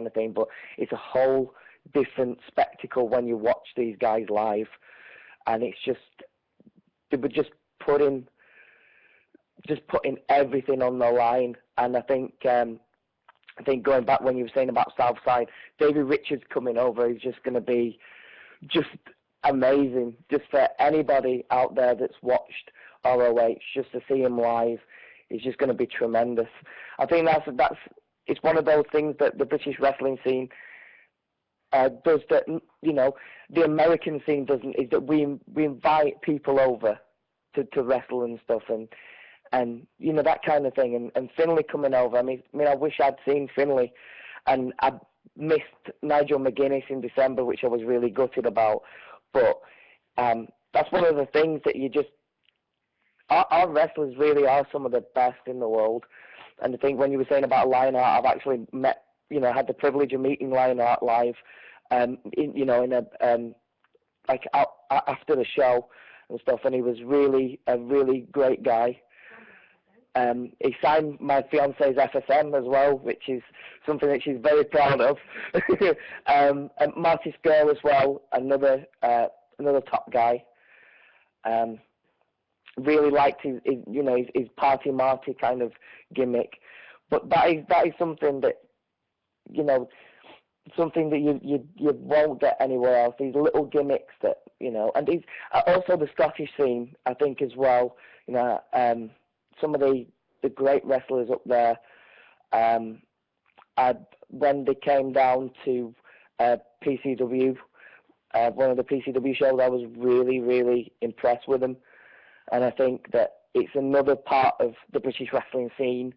of thing, but it's a whole different spectacle when you watch these guys live, and it's just, they were just putting everything on the line. And I think going back when you were saying about Southside, David Richards coming over is just going to be just amazing, just for anybody out there that's watched ROH, just to see him live is just going to be tremendous. I think that's it's one of those things that the British wrestling scene does that, you know, the American scene doesn't, is that we invite people over to wrestle and stuff, and you know, that kind of thing. And Finlay coming over, I mean, I wish I'd seen Finlay, and I missed Nigel McGuinness in December, which I was really gutted about. But that's one of the things that you just, our wrestlers really are some of the best in the world. And I think when you were saying about Lionheart, I've actually met, you know, had the privilege of meeting Lionheart live, you know, in a like after the show and stuff, and he was really a really great guy. He signed my fiance's FSM as well, which is something that she's very proud of. And Marty Scurll as well, another top guy. Really liked his you know, his Party Marty kind of gimmick, but that is something that, you know, something that you won't get anywhere else. These little gimmicks that, you know, and these also the Scottish scene, I think, as well. You know, some of the great wrestlers up there. When they came down to PCW, one of the PCW shows, I was really, really impressed with them. And I think that it's another part of the British wrestling scene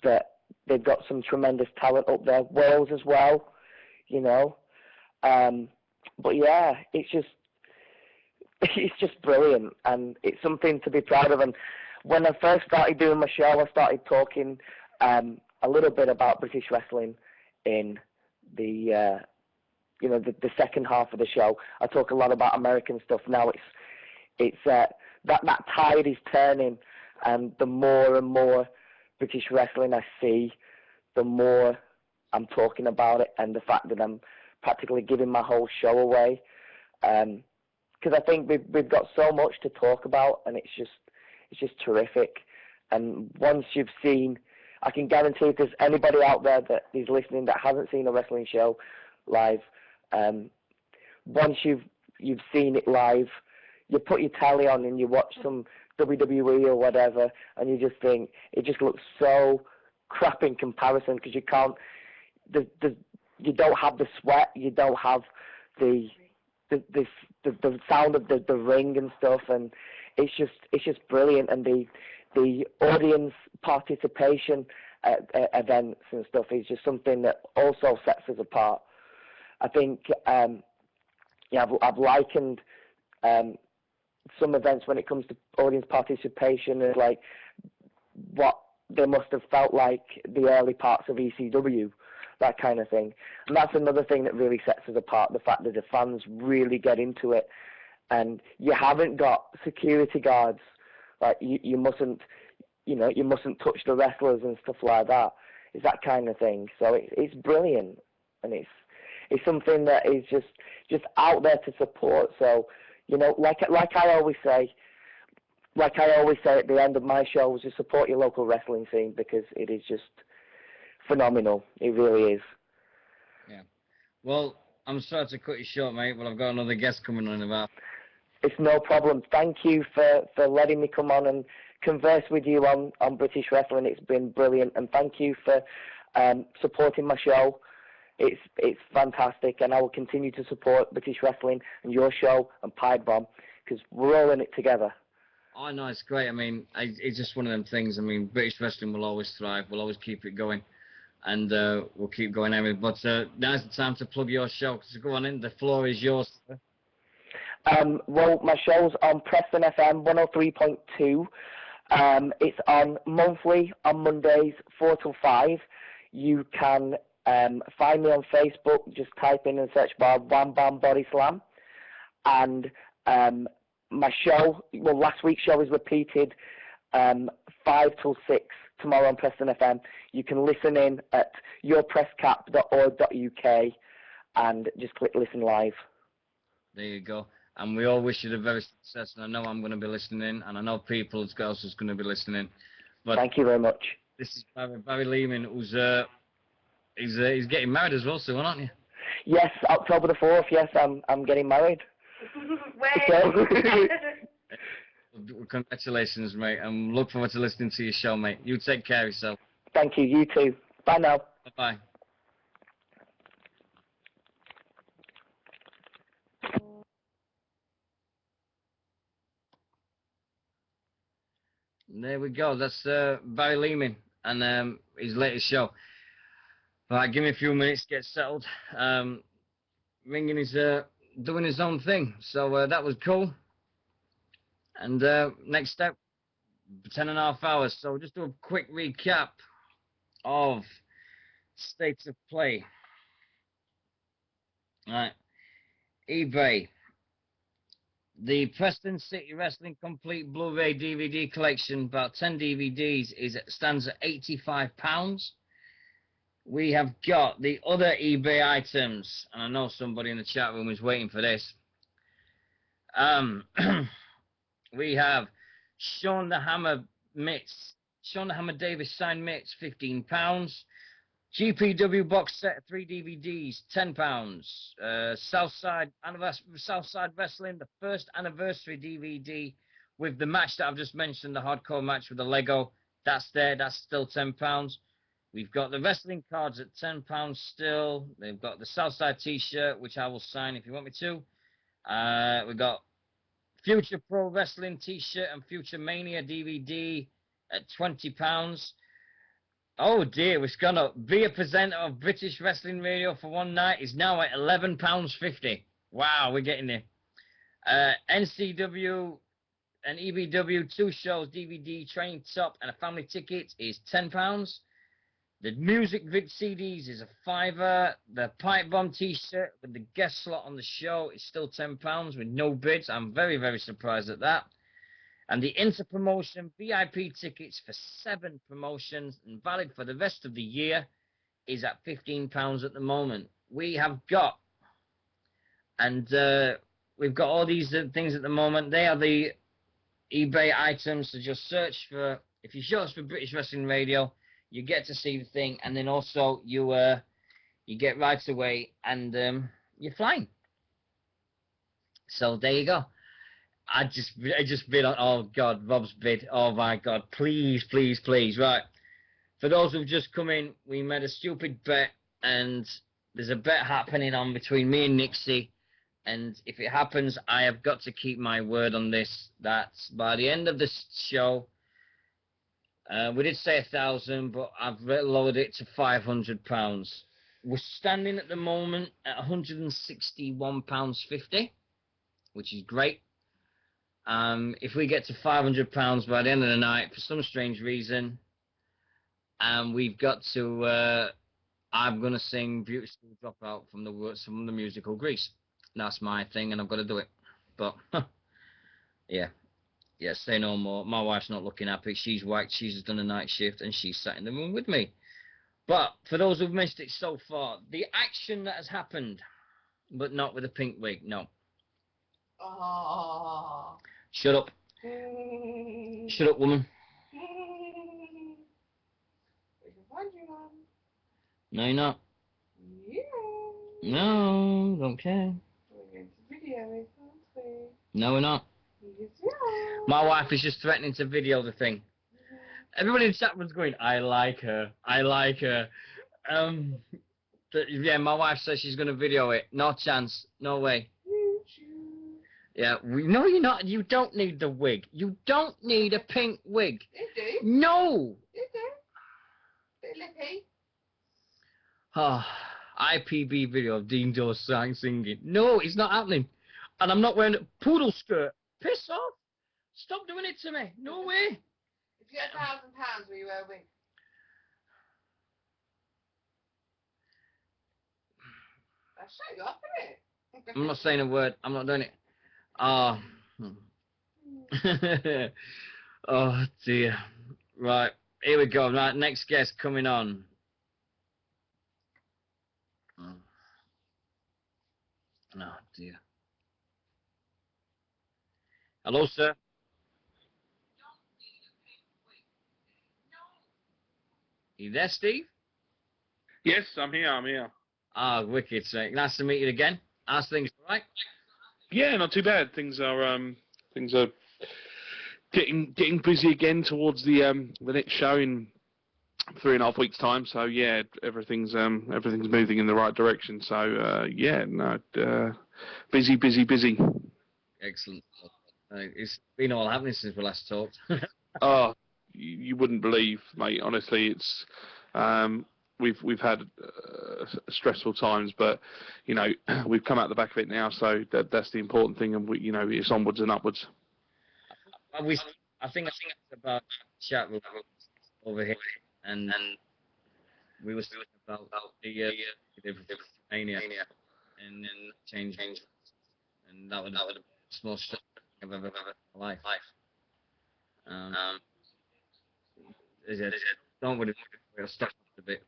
that they've got some tremendous talent up there. Wales as well, you know. But yeah, it's just brilliant, and it's something to be proud of. And when I first started doing my show, I started talking a little bit about British wrestling in the you know, the second half of the show. I talk a lot about American stuff. Now it's that tide is turning, and the more and more British wrestling I see, the more I'm talking about it, and the fact that I'm practically giving my whole show away, because I think we've got so much to talk about, and it's just terrific. And once you've seen, I can guarantee if there's anybody out there that is listening that hasn't seen a wrestling show live, once you've seen it live, you put your tally on and you watch some WWE or whatever, and you just think it just looks so crap in comparison, because you can't, you don't have the sweat, you don't have the sound of the ring and stuff, and it's just brilliant. And the audience participation at events and stuff is just something that also sets us apart. I think yeah, I've likened some events when it comes to audience participation as like what they must have felt like the early parts of ECW, that kind of thing. And that's another thing that really sets us apart, the fact that the fans really get into it. And you haven't got security guards, like you mustn't, you know, you mustn't touch the wrestlers and stuff like that. It's that kind of thing. So it's brilliant, and it's something that is just out there to support. So, you know, like I always say at the end of my shows, just support your local wrestling scene, because it is just phenomenal. It really is. Yeah. Well, I'm sorry to cut you short, mate, but I've got another guest coming on about. It's no problem. Thank you for letting me come on and converse with you on British wrestling. It's been brilliant, and thank you for supporting my show. It's fantastic, and I will continue to support British wrestling and your show and Pied Bomb, because we're all in it together. Oh, no, it's great. I mean, it's just one of them things. I mean, British wrestling will always thrive. We'll always keep it going, and we'll keep going anyway. But now's the time to plug your show. So go on in. The floor is yours. Well, my show's on Preston FM 103.2. It's on monthly on Mondays 4 till 5. You can find me on Facebook. Just type in and search bar Wham Bam Body Slam. And my show, well, last week's show is repeated 5 till 6 tomorrow on Preston FM. You can listen in at yourpresscap.org.uk and just click listen live. There you go. And we all wish you the very success. And I know I'm going to be listening, and I know people else is going to be listening. But thank you very much. This is Barry Lehman, who's he's getting married as well soon, aren't you? Yes, October the 4th. Yes, I'm getting married. So. Congratulations, mate. I'm looking forward to listening to your show, mate. You take care of yourself. Thank you. You too. Bye now. Bye. There we go. That's Barry Lehman and his latest show. Right, give me a few minutes to get settled. Ringing is doing his own thing, so that was cool. And next step, 10.5 hours. So just do a quick recap of states of play. All right, eBay. The Preston City Wrestling Complete Blu-ray DVD collection, about 10 DVDs, stands at £85. We have got the other eBay items, and I know somebody in the chat room is waiting for this. We have Sean the Hammer Davis signed mitts, £15. GPW box set, 3 DVDs, £10. Southside Wrestling, the first anniversary DVD with the match that I've just mentioned, the hardcore match with the Lego. That's there. That's still £10. We've got the wrestling cards at £10 still. They've got the Southside T-shirt, which I will sign if you want me to. We've got Future Pro Wrestling T-shirt and Future Mania DVD at £20. Oh dear, we've gone up. Be a presenter of British Wrestling Radio for one night is now at £11.50. Wow, we're getting there. NCW and EBW 2 shows DVD, training top, and a family ticket is £10. The music vid CDs is a £5. The Pipe Bomb T-shirt with the guest slot on the show is still £10 with no bids. I'm very, very surprised at that. And the inter-promotion VIP tickets for 7 promotions and valid for the rest of the year is at £15 at the moment. We have got, and we've got all these things at the moment. They are the eBay items. So just search for, if you search for British Wrestling Radio, you get to see the thing, and then also you get right away, and you're flying. So there you go. I just bid on, oh God, Rob's bid. Oh my God, please, please, please. Right. For those who've just come in, we made a stupid bet, and there's a bet happening on between me and Nixie. And if it happens, I have got to keep my word on this. That's by the end of this show. We did say 1,000, but I've lowered it to £500. We're standing at the moment at £161.50, which is great. If we get to £500 by the end of the night, for some strange reason, we've got to, I'm going to sing Beautiful Dropout from the musical Grease. That's my thing, and I've got to do it. But, yeah, say no more. My wife's not looking happy. She's whacked. She's just done a night shift, and she's sat in the room with me. But for those who've missed it so far, the action that has happened, but not with a pink wig, no. Oh. Shut up. Shut up, woman. No, you're not. Yeah. No, don't care. We're going to video it, aren't we? No, we're not. Yes, we are. My wife is just threatening to video the thing. Everybody in the chat room's going, I like her. I like her. Yeah, my wife says she's going to video it. No chance. No way. Yeah, no, you're not. You don't need the wig. You don't need a pink wig. You do. No. You do. Bit lippy. Oh, IPB video of Dean Dawes singing. No, it's not happening. And I'm not wearing a poodle skirt. Piss off. Stop doing it to me. No way. If you had £1,000, will you wear a wig? I'll show you up, innit? I'm not saying a word. I'm not doing it. Oh. Oh, dear. Right. Here we go. Right, next guest coming on. Oh, oh dear. Hello, sir. You there, Steve? Yes, I'm here. I'm here. Ah, wicked. Nice to meet you again. How's things, all right? Yeah, not too bad. Things are getting busy again towards the next show in 3.5 weeks' time. So yeah, everything's moving in the right direction. So yeah, no, busy. Excellent. It's been all happening since we last talked. Oh, you wouldn't believe, mate. Honestly, it's we've had stressful times, but you know we've come out the back of it now. So that's the important thing, and it's onwards and upwards. I think it's about chat with over here, and we were speaking about the mania and then change, and that would the most stressful thing I've ever had in my life. Is it? Don't worry, we'll stop a bit.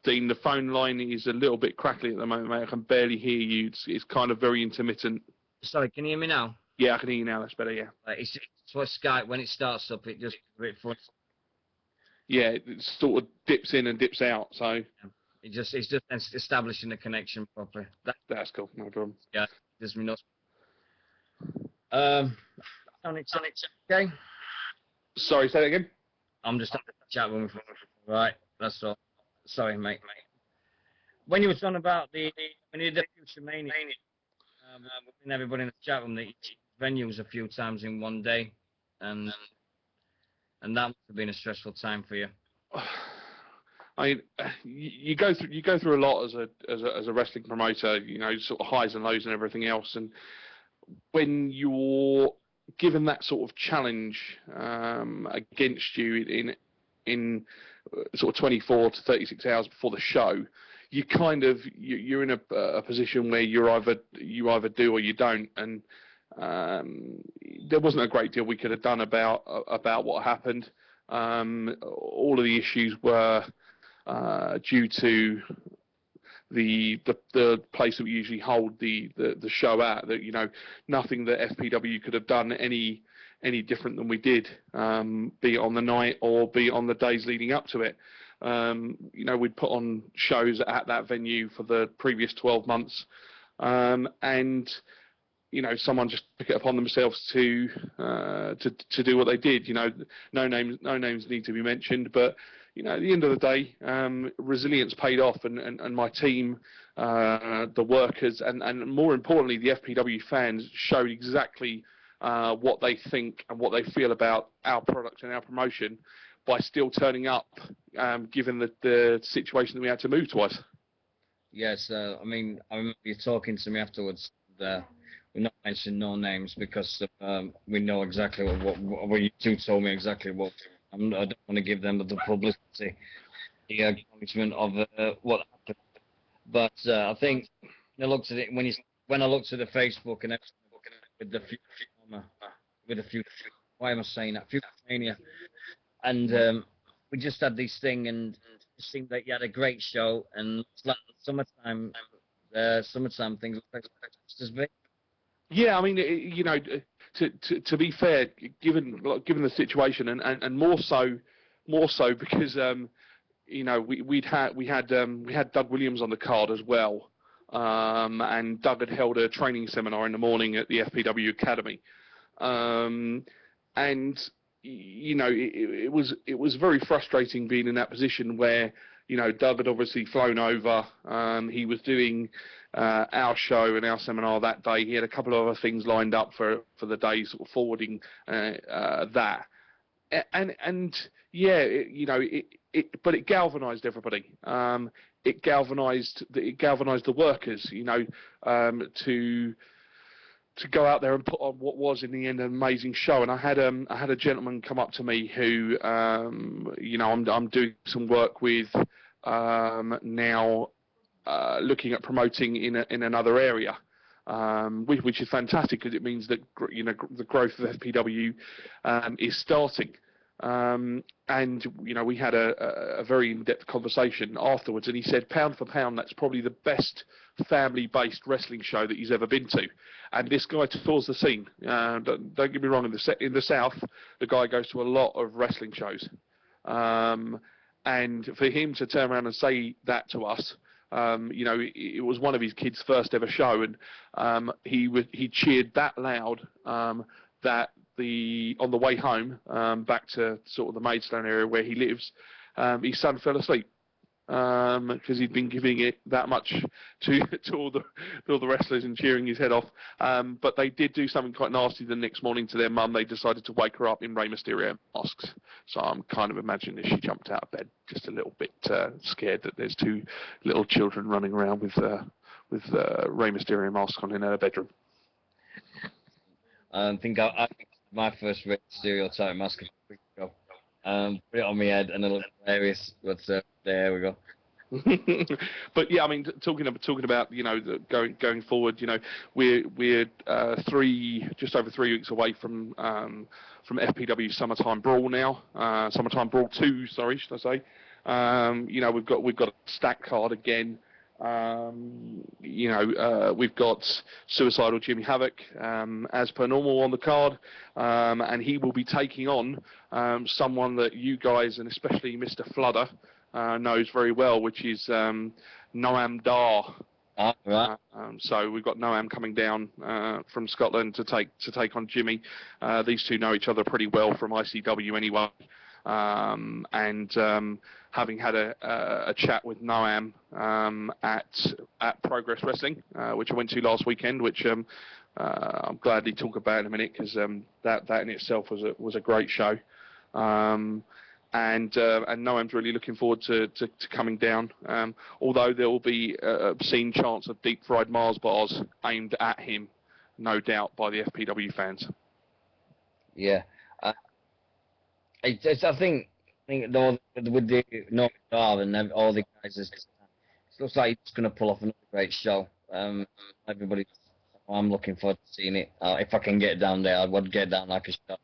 Dean, the phone line is a little bit crackly at the moment, mate. I can barely hear you. It's kind of very intermittent. Sorry, can you hear me now? Yeah, I can hear you now. That's better. Yeah. It's what Skype, when it starts up, it just a bit funny. Yeah, it sort of dips in and dips out. So it's just establishing the connection properly. That's cool. No problem. Yeah, just me not. Sonic, okay. Sorry, say that again. I'm just having a chat with him. Right, that's all. Sorry, mate. When you were talking about when you did the Future Mania, and everybody in the chat room, the venues a few times in one day, and that must have been a stressful time for you. I mean, you go through a lot as a wrestling promoter, sort of highs and lows and everything else. And when you're given that sort of challenge against you in sort of 24 to 36 hours before the show, you're in a position where you either do or you don't. And there wasn't a great deal we could have done about what happened. All of the issues were due to the place that we usually hold the show at. That nothing that FPW could have done any different than we did, be it on the night or be it on the days leading up to it. We'd put on shows at that venue for the previous 12 months, and someone just took it upon themselves to do what they did. No names need to be mentioned, but at the end of the day, resilience paid off, and my team, the workers, and more importantly, the FPW fans showed exactly what they think and what they feel about our product and our promotion by still turning up, given the situation that we had to move twice. Yes, I remember you talking to me afterwards. We're not mentioning no names because we know exactly what you two told me exactly what. I don't want to give them the publicity, the acknowledgement of what happened. But I think I looked at it when I looked at the Facebook and everything with the future. Why am I saying that? Future Mania, and we just had this thing, and it seemed like you had a great show, and it's like summertime things look like as big. Yeah, to be fair, given the situation, and more so because we had Doug Williams on the card as well, and Doug had held a training seminar in the morning at the FPW Academy, and it was very frustrating being in that position where Doug had obviously flown over. He was doing our show and our seminar that day. He had a couple of other things lined up for the day, sort of forwarding that. And yeah, but it galvanised everybody. It galvanised the workers. To go out there and put on what was in the end an amazing show. And I had a gentleman come up to me who I'm doing some work with now, looking at promoting in another area, which is fantastic because it means that the growth of FPW is starting. And we had a very in-depth conversation afterwards, and he said, pound for pound, that's probably the best family-based wrestling show that he's ever been to. And this guy tours the scene. Don't get me wrong, in the South, the guy goes to a lot of wrestling shows. And for him to turn around and say that to us, it was one of his kids' first ever show, and he cheered that loud that on the way home back to sort of the Maidstone area where he lives, his son fell asleep because he'd been giving it that much to all the wrestlers and cheering his head off. But they did do something quite nasty the next morning to their mum. They decided to wake her up in Rey Mysterio masks. So I'm kind of imagining that she jumped out of bed just a little bit scared that there's two little children running around with Rey Mysterio mask on in her bedroom. I think my first Rey Mysterio type mask a week ago. Put it on my head and it looked hilarious. But there we go. But yeah, I mean, talking about going forward, we're just over 3 weeks away from FPW Summertime Brawl now. Summertime Brawl 2, sorry, should I say? We've got a stack card again. We've got Suicidal Jimmy Havoc as per normal on the card, and he will be taking on someone that you guys and especially Mr. Fludder knows very well, which is Noam Dar. Right. So we've got Noam coming down from Scotland to take on Jimmy. These two know each other pretty well from ICW anyway. Having had a chat with Noam at Progress Wrestling, which I went to last weekend, which I'll gladly talk about in a minute because that in itself was a great show. And Noam's really looking forward to coming down. Although there will be an obscene chance of deep fried Mars bars aimed at him, no doubt, by the FPW fans. Yeah. I think though with the North Star and all the guys, it looks like he's going to pull off another great show. I'm looking forward to seeing it. If I can get down there, I would get down like a shot.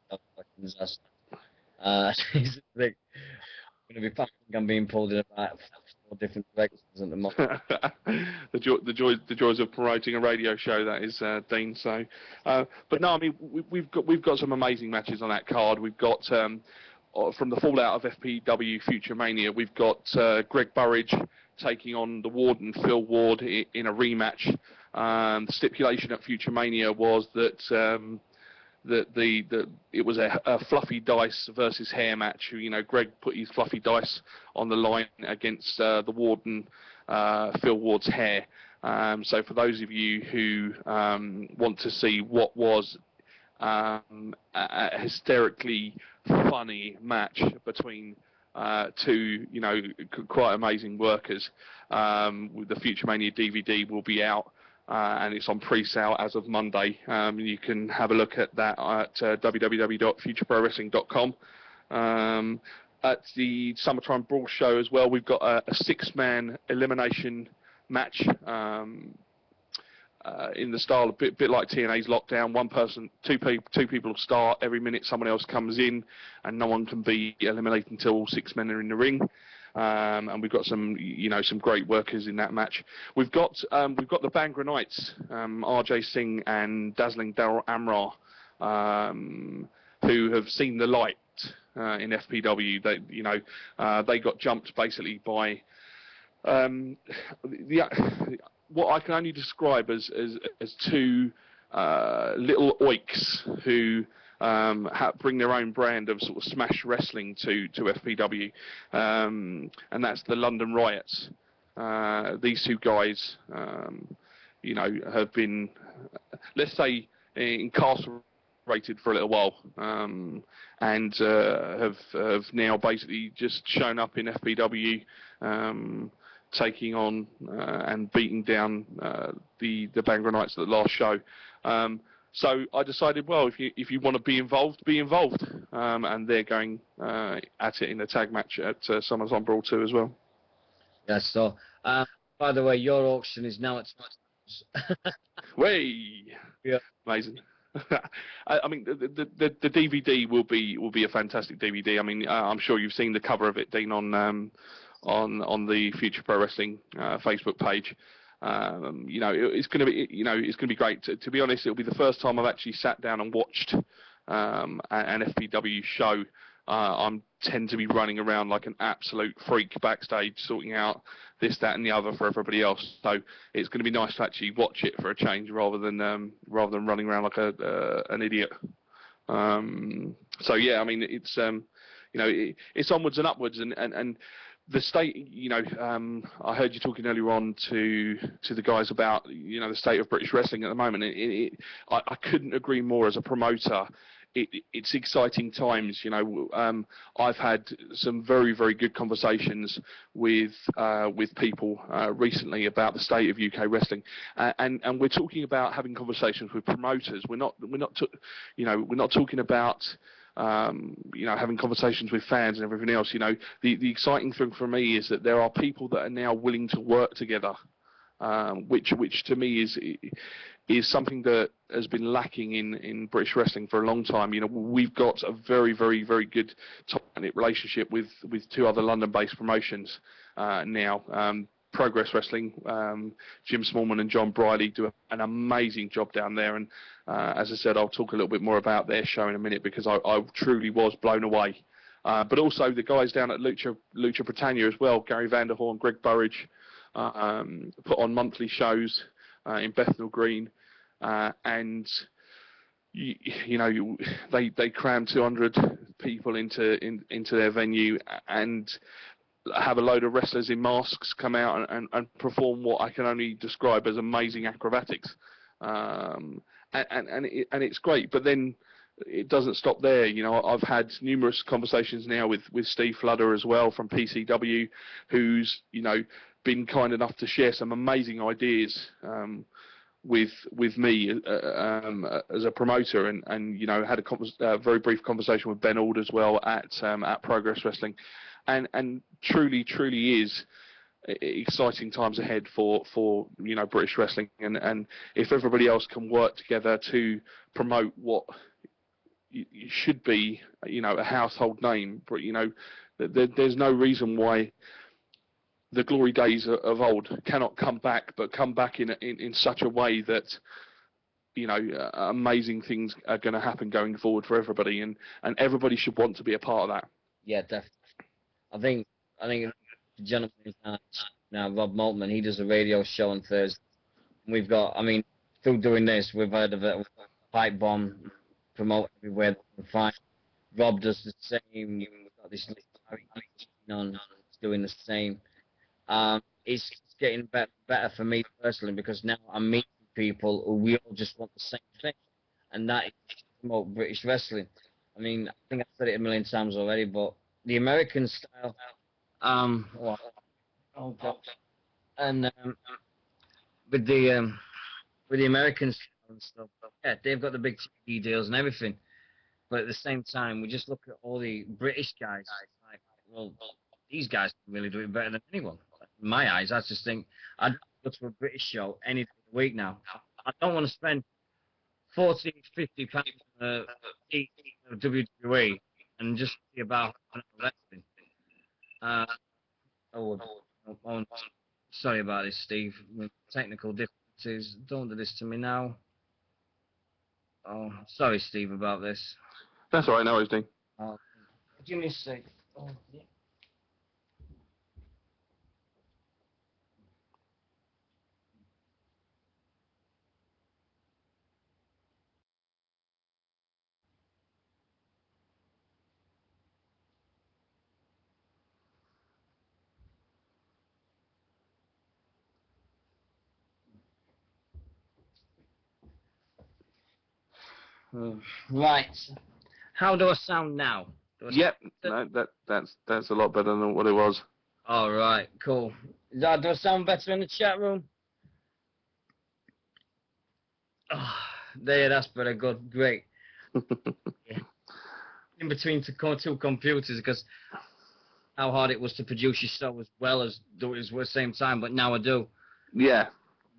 I'm being pulled in about 4 different directions at the moment. the joys of promoting a radio show, that is, Dean. So, but no, I mean we've got some amazing matches on that card. We've got from the fallout of FPW Future Mania, we've got Greg Burridge taking on the Warden Phil Ward in a rematch. The stipulation at Future Mania was that it was a fluffy dice versus hair match. Greg put his fluffy dice on the line against the Warden Phil Ward's hair. So for those of you who want to see what was a hysterically funny match between two, quite amazing workers, the Future Mania DVD will be out. And it's on pre-sale as of Monday. You can have a look at that at www.futureprowrestling.com. At the Summertime Brawl show as well, we've got a 6-man elimination match in the style a bit like TNA's Lockdown. One person, two people start every minute. Someone else comes in, and no one can be eliminated until all 6 men are in the ring. And we've got some great workers in that match. We've got the Bangra Knights, RJ Singh and Dazzling Daryl Amrar, who have seen the light in FPW. They got jumped basically by what I can only describe as 2 little oiks who bring their own brand of sort of smash wrestling to FPW, and that's the London Riots. These 2 guys, have been, let's say, incarcerated for a little while, and have now basically just shown up in FPW, taking on and beating down the Bangra Knights at the last show. So I decided, well, if you want to be involved, and they're going at it in a tag match at Summertime Brawl 2 as well. Yes. So, by the way, your auction is now at Way. Yeah. Amazing. I mean, the DVD will be a fantastic DVD. I mean, I'm sure you've seen the cover of it, Dean, on the Future Pro Wrestling Facebook page. You know, it's going to be great. To be honest, it'll be the first time I've actually sat down and watched an FPW show. I tend to be running around like an absolute freak backstage, sorting out this, that, and the other for everybody else. So it's going to be nice to actually watch it for a change, rather than running around like an idiot. So yeah, I mean, it's you know, it's onwards and upwards, and the state, you know, I heard you talking earlier on to the guys about, you know, the state of British wrestling at the moment. I couldn't agree more. As a promoter, it's exciting times. You know, I've had some very, very good conversations with people recently about the state of UK wrestling, and we're talking about having conversations with promoters. We're not talking about you know, having conversations with fans and everything else. You know, the exciting thing for me is that there are people that are now willing to work together, which to me is something that has been lacking in British wrestling for a long time. You know, we've got a very, very, very good tight-knit relationship with two other London-based promotions now. Progress Wrestling, Jim Smallman and John Briley do an amazing job down there, and as I said, I'll talk a little bit more about their show in a minute, because I truly was blown away. But also the guys down at Lucha Britannia as well, Gary Vanderhorn, Greg Burridge, put on monthly shows in Bethnal Green, and you know, they cram 200 people into their venue, and have a load of wrestlers in masks come out and perform what I can only describe as amazing acrobatics, and it's great. But then it doesn't stop there. You know, I've had numerous conversations now with Steve Fludder as well from PCW, who's, you know, been kind enough to share some amazing ideas with me as a promoter, and you know, had a very brief conversation with Ben Ald as well at Progress Wrestling. And truly is exciting times ahead for you know, British wrestling, and if everybody else can work together to promote what should be, you know, a household name, but you know, there's no reason why the glory days of old cannot come back, but come back in such a way that, you know, amazing things are going to happen going forward for everybody, and everybody should want to be a part of that. Yeah, definitely. I think the gentleman now, Rob Maltman, he does a radio show on Thursday. We've got, I mean, still doing this, we've heard of it, Pipe Bomb, promote everywhere we find. Rob does the same. We've got this on doing the same. It's getting better for me personally, because now I'm meeting people who we all just want the same thing, and that is to promote British wrestling. I mean, I think I've said it a million times already, but the American style, and with the American style and stuff, yeah, they've got the big TV deals and everything, but at the same time, we just look at all the British guys, like, well, these guys can really do it better than anyone. In my eyes, I just think I'd go to a British show any day of the week now. I don't want to spend £40, £50 on WWE and just see about wrestling. Sorry about this, Steve. Technical difficulties. Don't do this to me now. Oh, sorry, Steve, about this. That's all right, no worries, Dean. Give me a sec. Oh, yeah. Right. How do I sound now? Yep, no, that's a lot better than what it was. All right, cool. Do I sound better in the chat room? Oh, there, that's better. Good, great. Yeah. In between two computers, because how hard it was to produce your show as well as do it at the same time, but now I do. Yeah.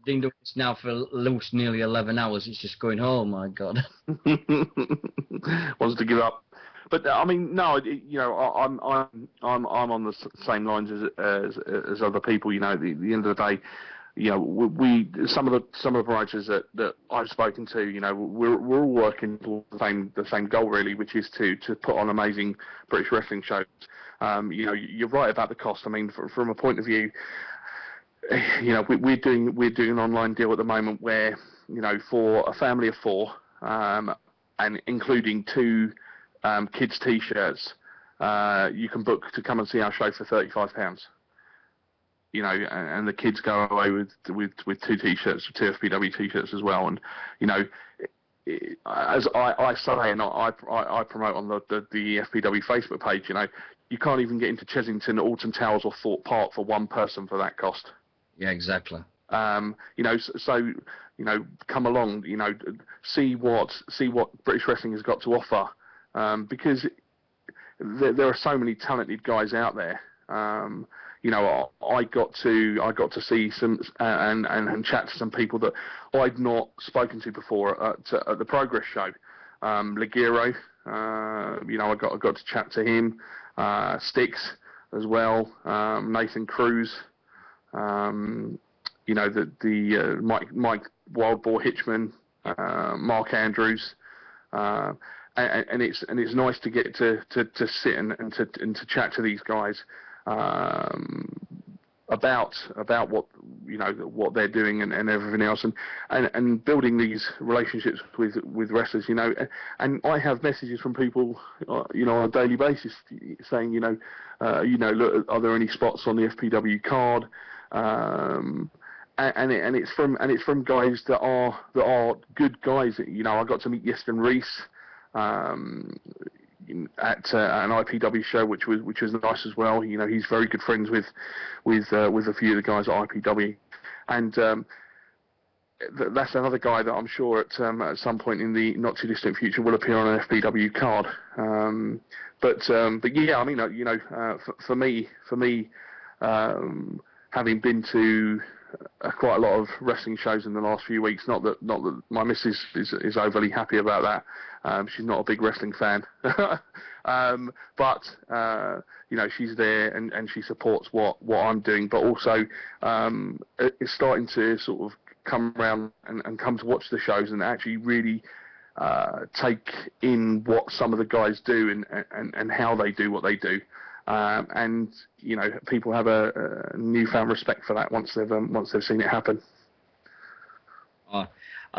been doing this now for loose nearly 11 hours. It's just going, oh my God. Wants to give up. But I mean, no, you know, I'm on the same lines as other people. You know, at the end of the day, you know, we some of the promoters that I've spoken to, you know, we're all working towards the same goal really, which is to put on amazing British wrestling shows. You know, you're right about the cost. I mean, from a point of view, you know, we're doing an online deal at the moment where, you know, for a family of 4, and including 2 kids T-shirts, you can book to come and see our show for £35. You know, and the kids go away with 2 T-shirts, 2 FPW T-shirts as well. And you know, as I say, and I promote on the FPW Facebook page, you know, you can't even get into Chesington, Alton Towers, or Thorpe Park for one person for that cost. Yeah, exactly. You know, so you know, come along, you know, see what British wrestling has got to offer, because there are so many talented guys out there. You know, I got to see some and chat to some people that I'd not spoken to before at the Progress show. Ligero, you know, I got to chat to him. Styx as well. Nathan Cruz. You know, the Mike Wildboar Hitchman, Mark Andrews. And it's nice to get to sit and to chat to these guys about what, you know, what they're doing and everything else, and building these relationships with wrestlers, you know. And I have messages from people, you know, on a daily basis saying, you know, look, are there any spots on the FPW card? And it's from guys that are good guys. You know, I got to meet Yeston Reese at an IPW show, which was nice as well. You know, he's very good friends with a few of the guys at IPW, and that's another guy that I'm sure at some point in the not too distant future will appear on an FPW card. But yeah, I mean, you know, for me, having been to quite a lot of wrestling shows in the last few weeks, not that my missus is overly happy about that. She's not a big wrestling fan, but you know, she's there and she supports what I'm doing, but also is starting to sort of come around and come to watch the shows and actually really take in what some of the guys do and how they do what they do. And you know, people have a newfound respect for that once they've seen it happen. I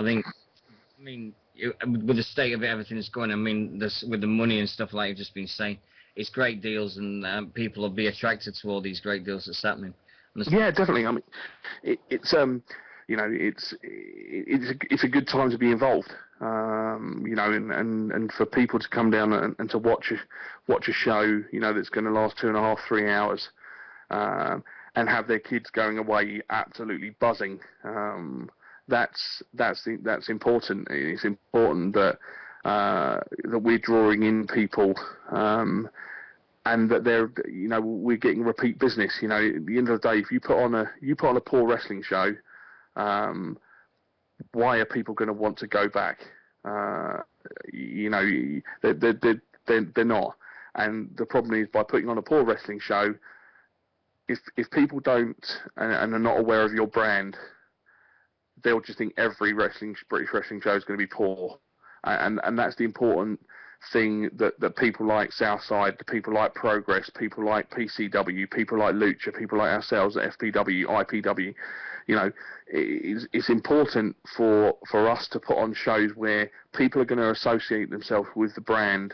think, I mean, with the state of it, everything that's going, I mean, with the money and stuff like you've just been saying, it's great deals, and people will be attracted to all these great deals that's happening. Yeah, definitely. I mean, it's you know, it's a good time to be involved. You know, and for people to come down and to watch a show, you know, that's going to last 2.5, 3 hours, and have their kids going away absolutely buzzing. That's important. It's important that we're drawing in people, and that they're, you know, we're getting repeat business. You know, at the end of the day, if you put on a poor wrestling show, why are people going to want to go back? You know, they're not. And the problem is, by putting on a poor wrestling show, if people don't and are not aware of your brand, they'll just think every British wrestling show is going to be poor. And that's the important thing that people like Southside, people like Progress, people like PCW, people like Lucha, people like ourselves at FPW, IPW, you know, it's important for us to put on shows where people are going to associate themselves with the brand,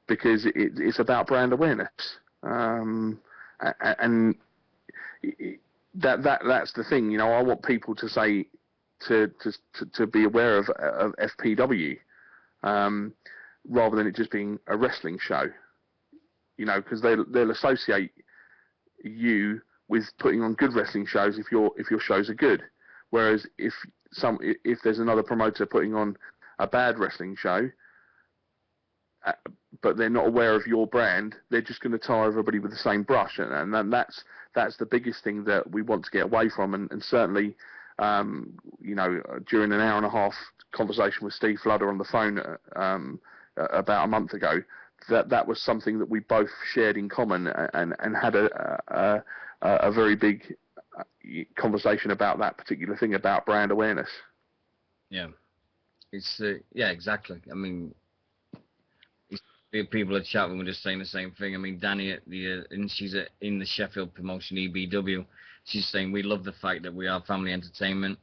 because it's about brand awareness, and that's the thing. You know, I want people to say to be aware of FPW, rather than it just being a wrestling show. You know, because they'll associate you with putting on good wrestling shows if your shows are good. Whereas if there's another promoter putting on a bad wrestling show, but they're not aware of your brand, they're just going to tar everybody with the same brush, and then that's the biggest thing that we want to get away from, and certainly, during an hour and a half conversation with Steve Fludder on the phone about a month ago, that was something that we both shared in common, and had a very big conversation about that particular thing, about brand awareness. Yeah, it's exactly. I mean, people at chat, we were just saying the same thing. I mean, Danny and she's in the Sheffield promotion EBW. She's saying we love the fact that we are family entertainment.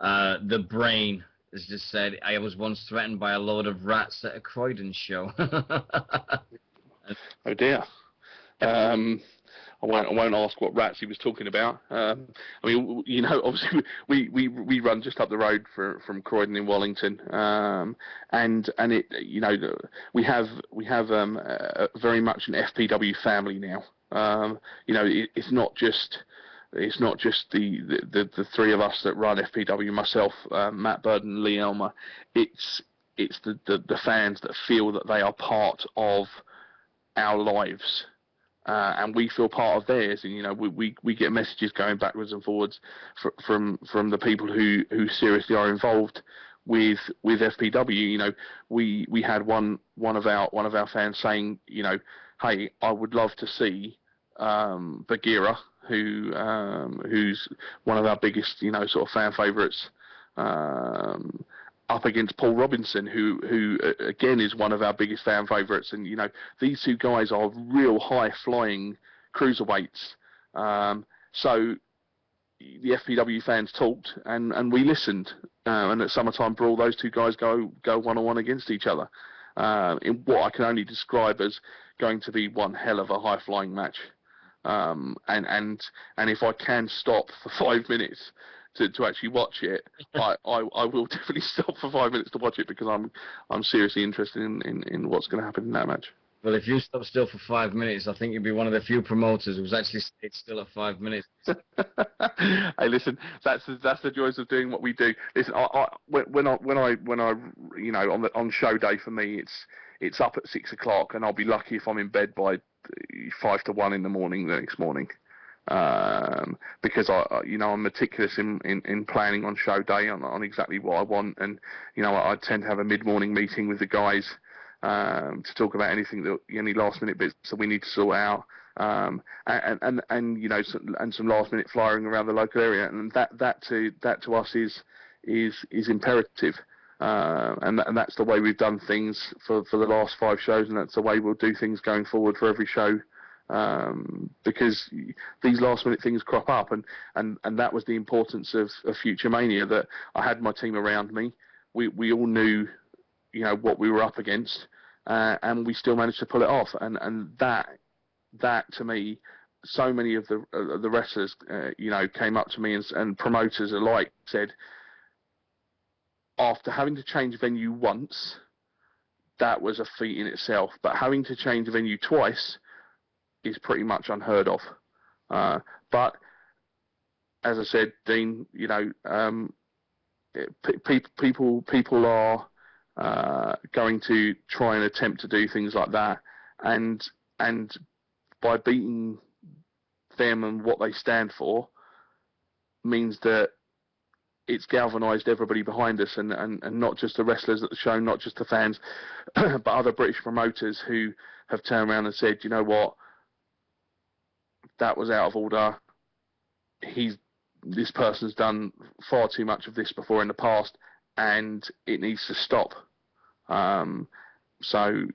The Brain has just said, I was once threatened by a load of rats at a Croydon show. Oh dear. I won't ask what rats he was talking about. I mean, obviously we run just up the road from Croydon in Wallington, and it, we have very much an FPW family now. It's not just the three of us that run FPW, myself, Matt Burden, Lee Elmer. It's the fans that feel that they are part of our lives. And we feel part of theirs, and we get messages going backwards and forwards from the people who seriously are involved with FPW. We had one of our fans saying, hey, I would love to see Bagheera, who's one of our biggest sort of fan favourites, up against Paul Robinson, who again is one of our biggest fan favourites, and these two guys are real high flying cruiserweights. So the FPW fans talked, and we listened. And at Summertime Brawl, those two guys go 1-on-1 against each other in what I can only describe as going to be one hell of a high flying match. And if I can stop for 5 minutes to actually watch it, I will definitely stop for 5 minutes to watch it, because I'm seriously interested in what's going to happen in that match. Well, if you stop still for 5 minutes, I think you'd be one of the few promoters who's actually stayed still at 5 minutes. Hey, listen, that's the joys of doing what we do. Listen, when I on show day, for me, it's up at 6 o'clock, and I'll be lucky if I'm in bed by 5 to 1 in the morning the next morning. Because I'm meticulous in planning on show day on exactly what I want, and I tend to have a mid-morning meeting with the guys to talk about any last minute bits that we need to sort out, and some last minute flying around the local area, and that to us is imperative, and that's the way we've done things for the last 5 shows, and that's the way we'll do things going forward for every show. Because these last minute things crop up, and that was the importance of Future Mania, that I had my team around me. We all knew what we were up against, and we still managed to pull it off, and that to me, so many of the wrestlers came up to me, and promoters alike said, after having to change venue once, that was a feat in itself, but having to change venue twice is pretty much unheard of. But as I said, Dean, people are going to try and attempt to do things like that, and by beating them and what they stand for, means that it's galvanised everybody behind us, and not just the wrestlers at the show, not just the fans, but other British promoters who have turned around and said, you know what, that was out of order. This person's done far too much of this before in the past, and it needs to stop. So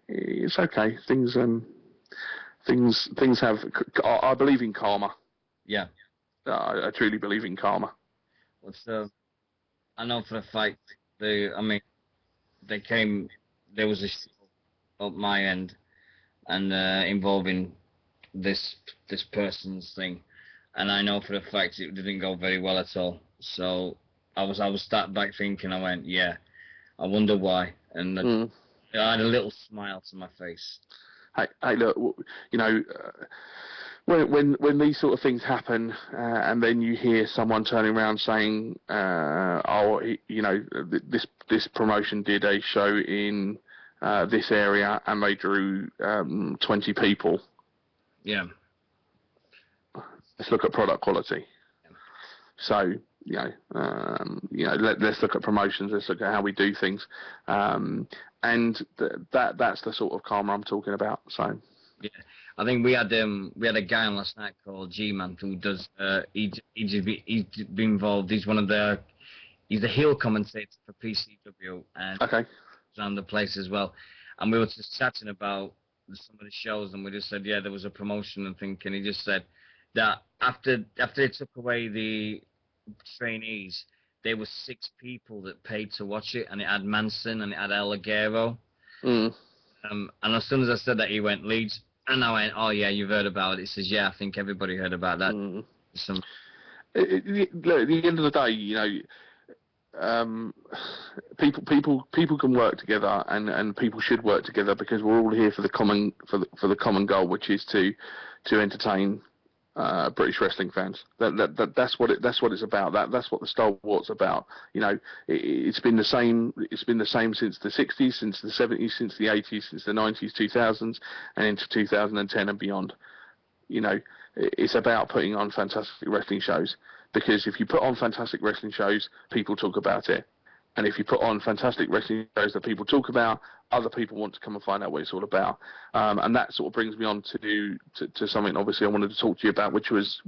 it's okay. Things have. I believe in karma. Yeah. I truly believe in karma. I know for a fact there was a show at my end, and involving this person's thing, and I know for a fact it didn't go very well at all. So I was sat back thinking, I went, yeah, I wonder why, and I had a little smile to my face. Hey, look, when these sort of things happen, and then you hear someone turning around saying, this promotion did a show in this area, and they drew 20 people. Yeah. Let's look at product quality. So, let's look at promotions. Let's look at how we do things, and that's the sort of karma I'm talking about. So, yeah, I think we had a guy on last night called G-Man who does he's been involved. He's he's the heel commentator for PCW and okay, around the place as well. And we were just chatting about some of the shows, and we just said, yeah, there was a promotion and thing, and he just said that after they took away the trainees, there were 6 people that paid to watch it, and it had Manson and it had El Ligero. Mm. And as soon as I said that, he went, Leeds, and I went, oh yeah, you've heard about it. He says, yeah, I think everybody heard about that. Mm. Look, at the end of the day, people can work together, and people should work together, because we're all here for the common goal, which is to entertain British wrestling fans. That's what it's about. That's what the Stalwart's about. It's been the same. It's been the same since the 60s, since the 70s, since the 80s, since the 90s, 2000s, and into 2010 and beyond. It's about putting on fantastic wrestling shows, because if you put on fantastic wrestling shows, people talk about it. And if you put on fantastic wrestling shows that people talk about, other people want to come and find out what it's all about. And that sort of brings me on to something obviously I wanted to talk to you about, which was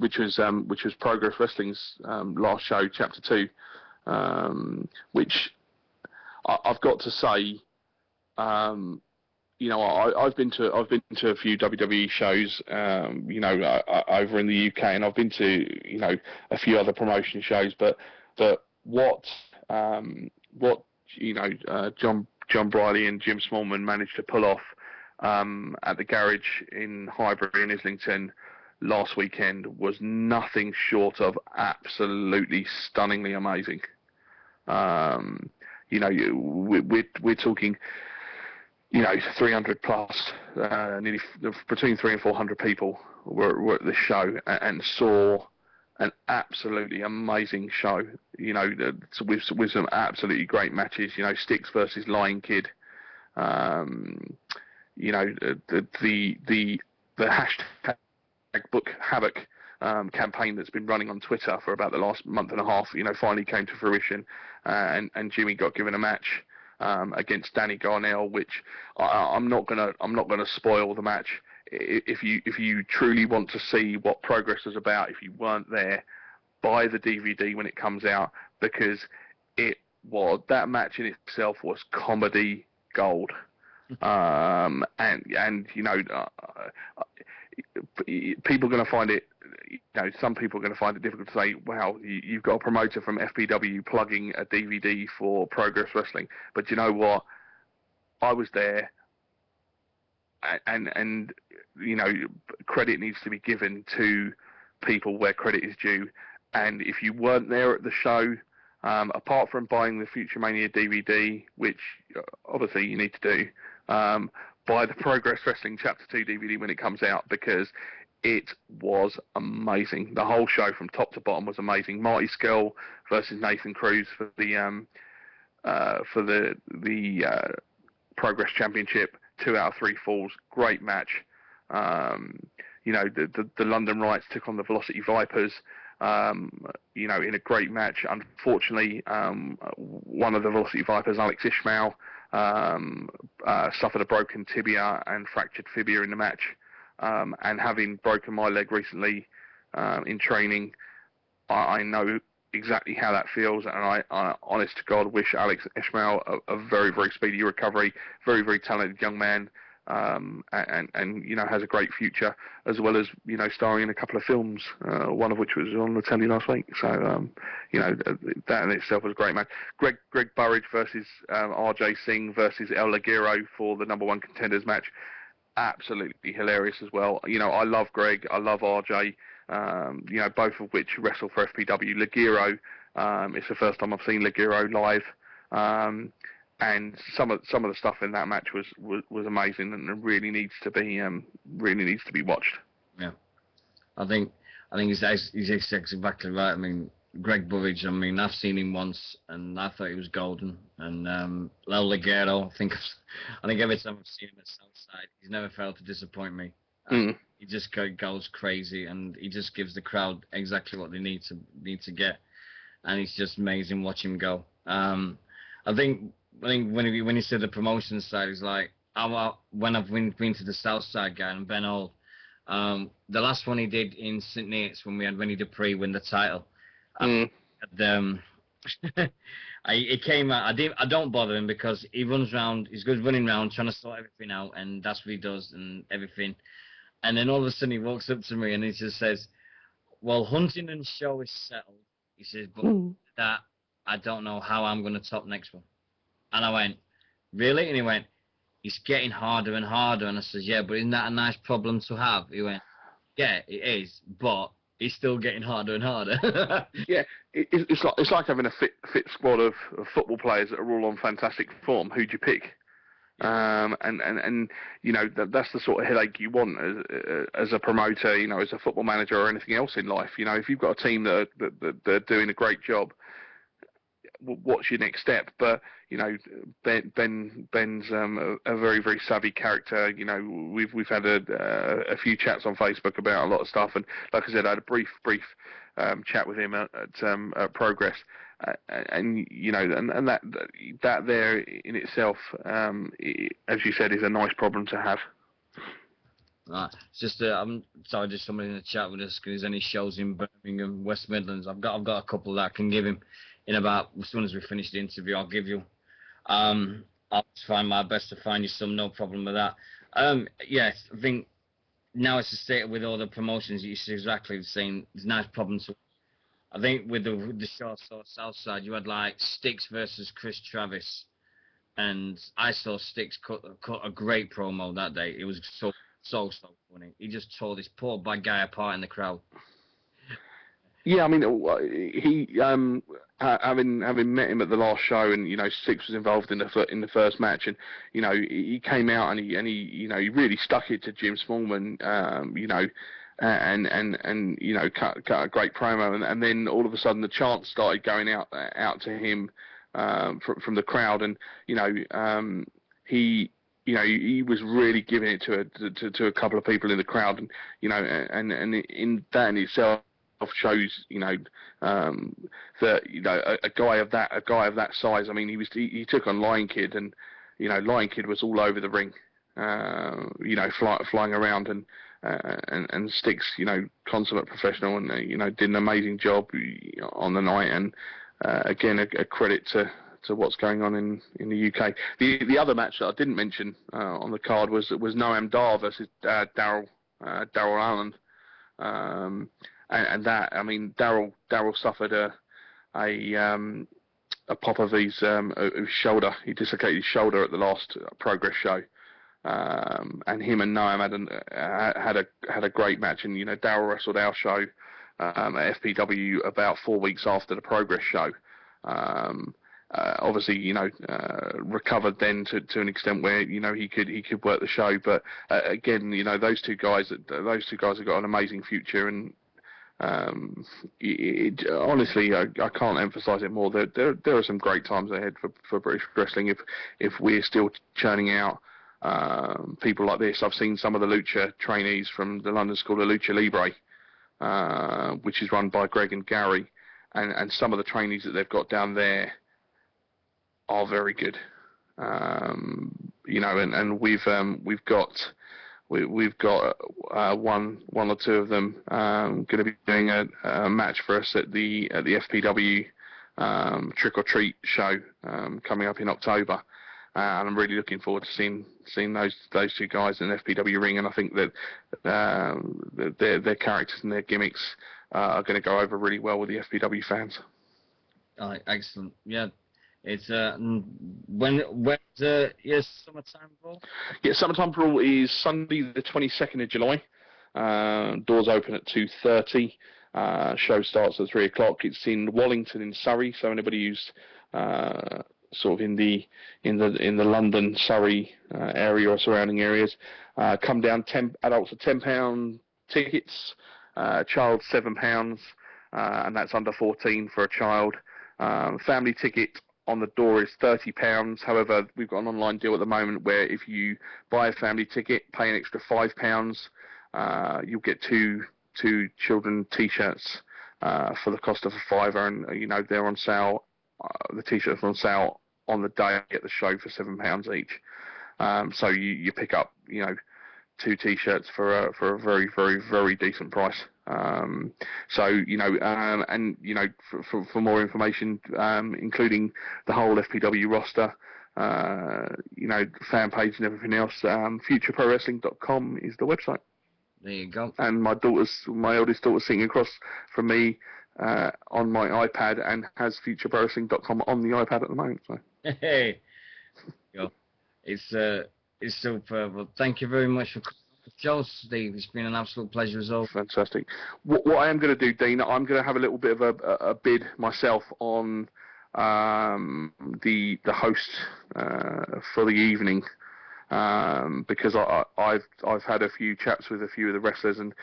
Progress Wrestling's last show, Chapter 2, which I've got to say, I've been to a few WWE shows, over in the UK, and I've been to a few other promotion shows, but what John Briley and Jim Smallman managed to pull off at the garage in Highbury in Islington last weekend was nothing short of absolutely stunningly amazing. We're talking 300 plus, nearly between 300 and 400 people were at the show and saw an absolutely amazing show. With some absolutely great matches. Styx versus Lion Kid. The hashtag Book Havoc campaign that's been running on Twitter for about the last month and a half, finally came to fruition, and Jimmy got given a match against Danny Garnell, which I'm not gonna spoil the match. If you truly want to see what Progress is about, if you weren't there, buy the DVD when it comes out, because that match in itself was comedy gold. People are going to find it. Some people are going to find it difficult to say, wow, you've got a promoter from FPW plugging a DVD for Progress Wrestling. But you know what? I was there, and credit needs to be given to people where credit is due. And if you weren't there at the show, apart from buying the Future Mania DVD, which obviously you need to do, buy the Progress Wrestling Chapter 2 DVD when it comes out, because it was amazing. The whole show from top to bottom was amazing. Marty Scurll versus Nathan Cruz for the Progress Championship, 2 out of 3 falls, great match. The London Rights took on the Velocity Vipers, in a great match. Unfortunately, one of the Velocity Vipers, Alex Ishmael, suffered a broken tibia and fractured fibia in the match. And having broken my leg recently in training, I know exactly how that feels, and I honest to God, wish Alex Ishmael a very, very speedy recovery. Very, very talented young man, and has a great future, as well as starring in a couple of films, one of which was on the telly last week. So that in itself was a great match. Greg Burridge versus RJ Singh versus El Ligero for the number 1 contenders match. Absolutely hilarious as well. I love Greg, I love RJ, both of which wrestle for FPW. Ligero, it's the first time I've seen Ligero live, and some of the stuff in that match was amazing, and really needs to be watched. Yeah, I think he's exactly right. I mean, Greg Burridge, I mean, I've seen him once, and I thought he was golden. And Leo Ligero, I think every time I've seen him at Southside, he's never failed to disappoint me. He just goes crazy, and he just gives the crowd exactly what they need to get, and it's just amazing watching him go. I think when he said the promotion side, he's like, when I've been to the Southside guy and Ben Old, the last one he did in St. Neots when we had Rennie Dupree win the title. He came out. I don't bother him because he runs around. He's good running around trying to sort everything out, and that's what he does and everything. And then all of a sudden he walks up to me and he just says, "Well, Huntingdon's show is settled." He says, "But that I don't know how I'm going to top next one." And I went, "Really?" And he went, "It's getting harder and harder." And I said, "Yeah, but isn't that a nice problem to have?" He went, "Yeah, it is, but it's still getting harder and harder." Yeah, it's like having a fit squad of football players that are all on fantastic form. Who'd you pick? And you know that's the sort of headache you want as a promoter, you know, as a football manager or anything else in life. You know, if you've got a team that are doing a great job, what's your next step? But you know, Ben's a very, very savvy character. You know, we've had a few chats on Facebook about a lot of stuff, and like I said, I had a brief chat with him at Progress, and you know, and that there in itself, as you said, is a nice problem to have. Right. It's just I'm sorry, just somebody in the chat with us because there's any shows in Birmingham, West Midlands. I've got a couple that I can give him in about as soon as we finish the interview. I'll give you. I'll try my best to find you some. No problem with that. Yes, I think now it's the state with all the promotions. You see exactly the same. There's nice problems. I think with the short Southside, you had like Styx versus Chris Travis, and I saw Styx cut a great promo that day. It was so funny. He just tore this poor bad guy apart in the crowd. Yeah, I mean, he having met him at the last show, and you know, Styx was involved in the first match, and you know, he came out and he you know, he really stuck it to Jim Smallman, you know, and you know, cut a great promo, and then all of a sudden the chants started going out to him from the crowd, and you know, he. You know, he was really giving it to a couple of people in the crowd, and you know, and in that in itself shows, you know, that you know a guy of that size. I mean, he took on Lion Kid, and you know, Lion Kid was all over the ring, you know, flying around, and Styx, you know, consummate professional, and you know, did an amazing job on the night, and again a credit to what's going on in the UK. The other match that I didn't mention on the card was Noam Dar versus Daryl Allen, and that, I mean, Daryl suffered a pop of his shoulder. He dislocated his shoulder at the last Progress show, and him and Noam had a great match. And you know, Daryl wrestled our show at FPW about 4 weeks after the Progress show. Obviously, you know, recovered then to an extent where, you know, he could work the show. But again, you know, those two guys have got an amazing future, and honestly, I can't emphasise it more. There are some great times ahead for British wrestling if we're still churning out people like this. I've seen some of the lucha trainees from the London School of Lucha Libre, which is run by Greg and Gary, and some of the trainees that they've got down there are very good, you know, and we've got one or two of them going to be doing a match for us at the FPW Trick or Treat show coming up in October, and I'm really looking forward to seeing those two guys in the FPW ring, and I think that their characters and their gimmicks are going to go over really well with the FPW fans. Excellent, yeah. It's when's yes, Summertime Brawl? Yeah, Summertime Brawl is Sunday the 22nd of July. Doors open at 2:30. Show starts at 3 o'clock. It's in Wallington in Surrey, so anybody who's sort of in the London, Surrey area or surrounding areas, come down. Adults are £10 tickets, child £7. and that's under 14 for a child. Family ticket on the door is £30. However, we've got an online deal at the moment where if you buy a family ticket, pay an extra £5, you'll get two children T-shirts for the cost of a fiver, and they're on sale. The T-shirts are on sale on the day at the show for £7 each. So you pick up two T-shirts for a very, very, very decent price. For more information, including the whole FPW roster, fan page and everything else, futureprowrestling.com is the website. There you go. And my eldest daughter's sitting across from me on my iPad and has futureprowrestling.com on the iPad at the moment. So. Hey, it's superb. Well, thank you very much for coming on the show, Steve. It's been an absolute pleasure as well. Fantastic. What I am going to do, Dean, I'm going to have a little bit of a bid myself on the host for the evening, because I've had a few chats with a few of the wrestlers, and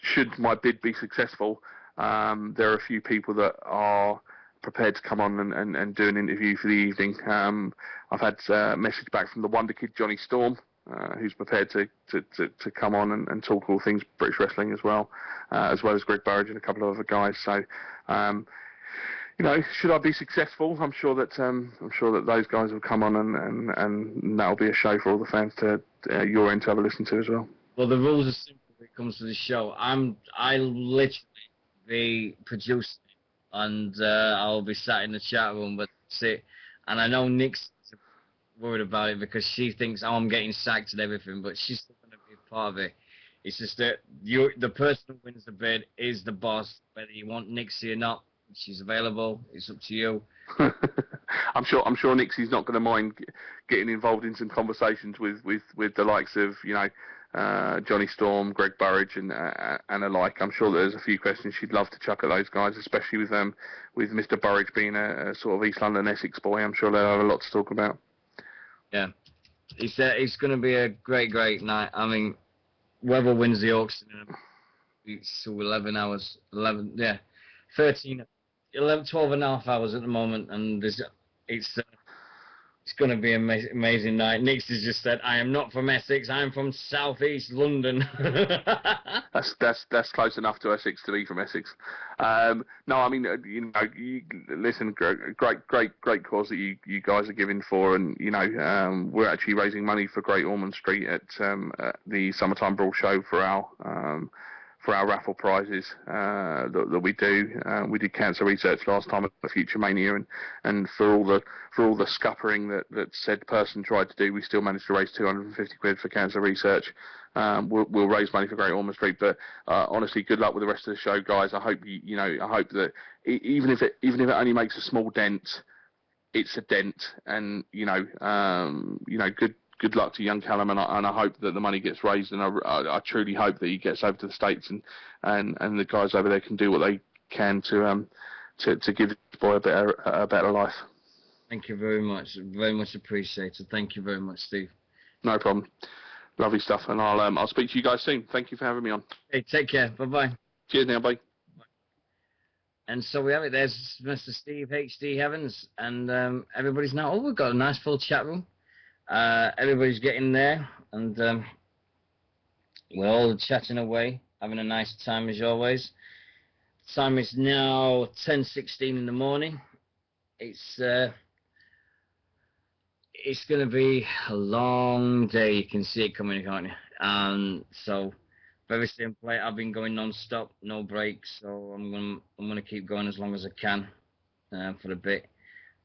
should my bid be successful, there are a few people that are prepared to come on and do an interview for the evening. I've had a message back from the Wonder Kid, Johnny Storm, who's prepared to come on and talk all things British wrestling as well as Greg Burridge and a couple of other guys. So, should I be successful, I'm sure that those guys will come on and that'll be a show for all the fans to your end to have a listen to as well. Well, the rules are simple when it comes to the show. I'll literally be producing, and I'll be sat in the chat room, but that's it. And I know Nick's worried about it because she thinks, I'm getting sacked and everything, but she's still going to be a part of it. It's just that the person who wins the bid is the boss, whether you want Nixie or not. She's available. It's up to you. I'm sure Nixie's not going to mind getting involved in some conversations with the likes of Johnny Storm, Greg Burridge, and alike. I'm sure that there's a few questions she'd love to chuck at those guys, especially with Mr. Burridge being a sort of East London Essex boy. I'm sure they'll have a lot to talk about. Yeah, it's going to be a great night. I mean, whoever wins the auction, it's 11 hours, 13, 11, 12 and a half hours at the moment, and it's going to be an amazing night. Nix has just said, I am not from Essex, I'm from South East London. That's close enough to Essex to be from Essex. No, I mean, listen, great cause that you guys are giving for, and we're actually raising money for Great Ormond Street at the Summertime Brawl show for our raffle prizes that we do. We did cancer research last time at the Future Mania, and for all the scuppering that said person tried to do, we still managed to raise £250 for cancer research. We'll raise money for Great Ormond Street, but honestly, good luck with the rest of the show, guys. I hope I hope that even if it only makes a small dent, it's a dent, and good luck to young Callum, and I hope that the money gets raised, and I truly hope that he gets over to the States, and the guys over there can do what they can to give this boy a better life. Thank you very much appreciated. Thank you very much, Steve. No problem. Lovely stuff, and I'll speak to you guys soon. Thank you for having me on. Hey, take care. Bye-bye. Cheers now, bye. And so we have it. There's Mr. Steve H.D. Evans, and everybody's now. Oh, we've got a nice full chat room. Everybody's getting there, and we're all chatting away, having a nice time as always. Time is now 10:16 in the morning. It's going to be a long day. You can see it coming, can't you? And so, very simple. I've been going non-stop, no breaks. So I'm gonna keep going as long as I can for a bit.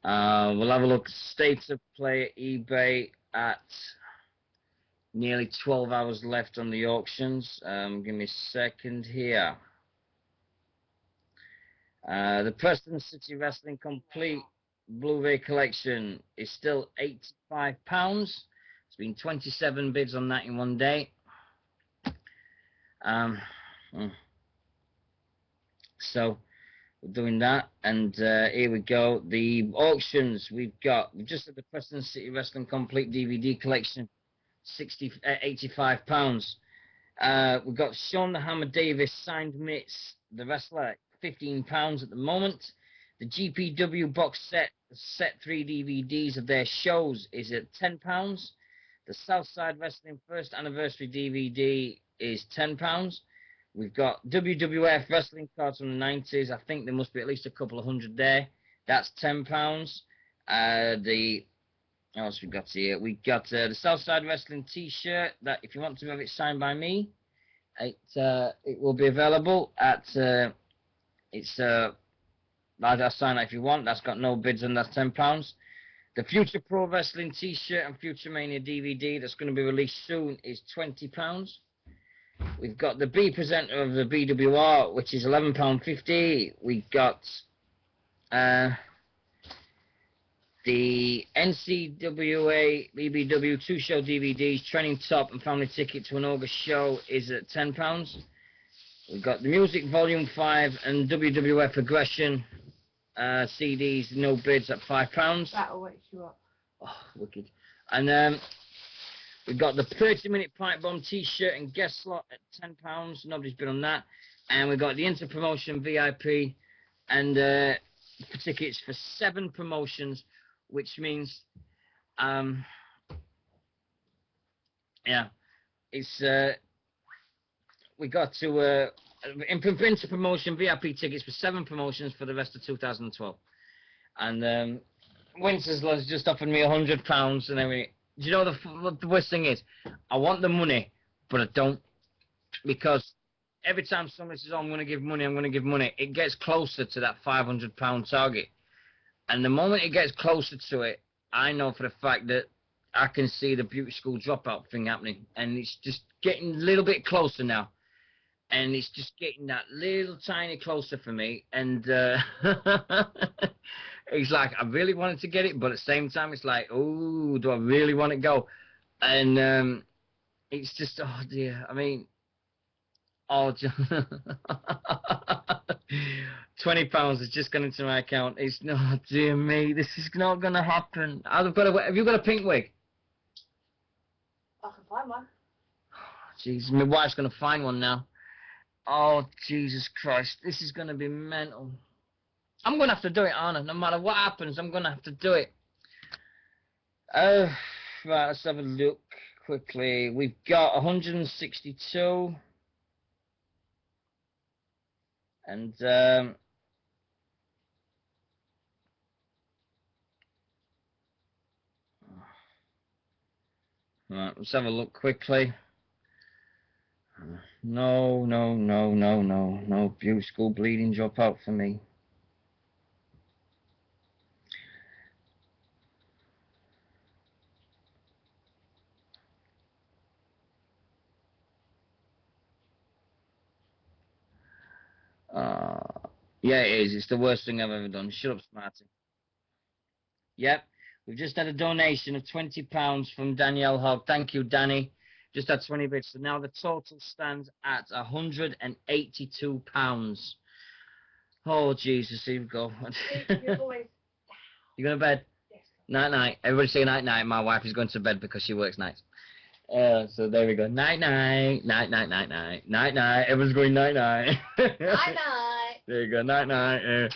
We'll have a look. State of play at eBay at nearly 12 hours left on the auctions. Give me a second here. The Preston City Wrestling Complete Blu-ray collection is still £85. There's been 27 bids on that in one day. So we're doing that, and here we go. The auctions we've just at the Preston City Wrestling Complete DVD collection, £85. We've got Sean the Hammer Davis signed mitts, the wrestler, £15 at the moment. The GPW box set 3 DVDs of their shows is at £10. The Southside Wrestling first anniversary DVD is £10. We've got WWF wrestling cards from the 90s. I think there must be at least a couple of hundred there. That's £10. What else we got here? We got the Southside Wrestling T-shirt. That if you want to have it signed by me, it will be available at I'll sign that if you want. That's got no bids and that's £10. The Future Pro Wrestling T-shirt and Future Mania DVD that's going to be released soon is £20. We've got the B presenter of the BWR, which is £11.50. We've got the NCWA BBW 2-show DVDs, Training Top and Family Ticket to an August show is at £10. We've got the Music Volume 5 and WWF Aggression CDs, no bids at £5. That'll wake you up. Oh, wicked. And we've got the 30-minute Pipe Bomb T-shirt and guest slot at £10. Nobody's bid on that. And we've got the Inter-Promotion VIP and for tickets for 7 promotions, which means, yeah, it's we got to Inter-Promotion VIP tickets for 7 promotions for the rest of 2012. And Winter's just offered me £100, and everything. Do you know the worst thing is? I want the money, but I don't, because every time somebody says, "Oh, I'm going to give money," it gets closer to that £500 target. And the moment it gets closer to it, I know for the fact that I can see the beauty school dropout thing happening, and it's just getting a little bit closer now. And it's just getting that little tiny closer for me, and it's like I really wanted to get it, but at the same time it's like, oh, do I really want to go? And it's just, oh dear, I mean, oh, £20 has just gone into my account. It's not, dear me, this is not going to happen. Have you got a pink wig? I can find one. Jeez, my wife's going to find one now. Oh, Jesus Christ. This is going to be mental. I'm going to have to do it, Anna. No matter what happens, I'm going to have to do it. Right, let's have a look quickly. We've got 162. And, right, let's have a look quickly. No, beauty school bleeding dropout for me. Yeah, it is. It's the worst thing I've ever done. Shut up, Smarty. Yep, we've just had a donation of £20 from Danielle Hogg. Thank you, Danny. Just had 20 bits. So now the total stands at £182. Oh, Jesus, here we go. You're always... You going to bed? Yes. Night-night. Everybody say night-night. My wife is going to bed because she works nights. So there we go. Night-night. Night-night. Night-night. Everyone's going night-night. Night-night. There you go. Night-night.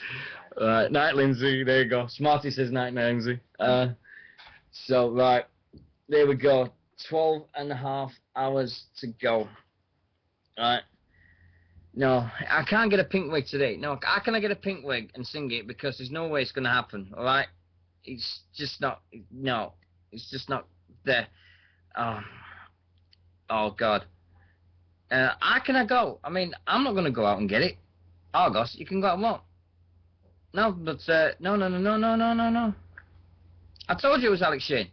Night, Lindsay. There you go. Smarty says night-night, Lindsay. So, right. There we go. 12.5 hours to go. Right. No, I can't get a pink wig today. No, how can I get a pink wig and sing it? Because there's no way it's going to happen, all right? It's just not, no. It's just not there. Oh God. How can I go? I mean, I'm not going to go out and get it. Argos, you can go out and what? No, but, no. I told you it was Alex Shane.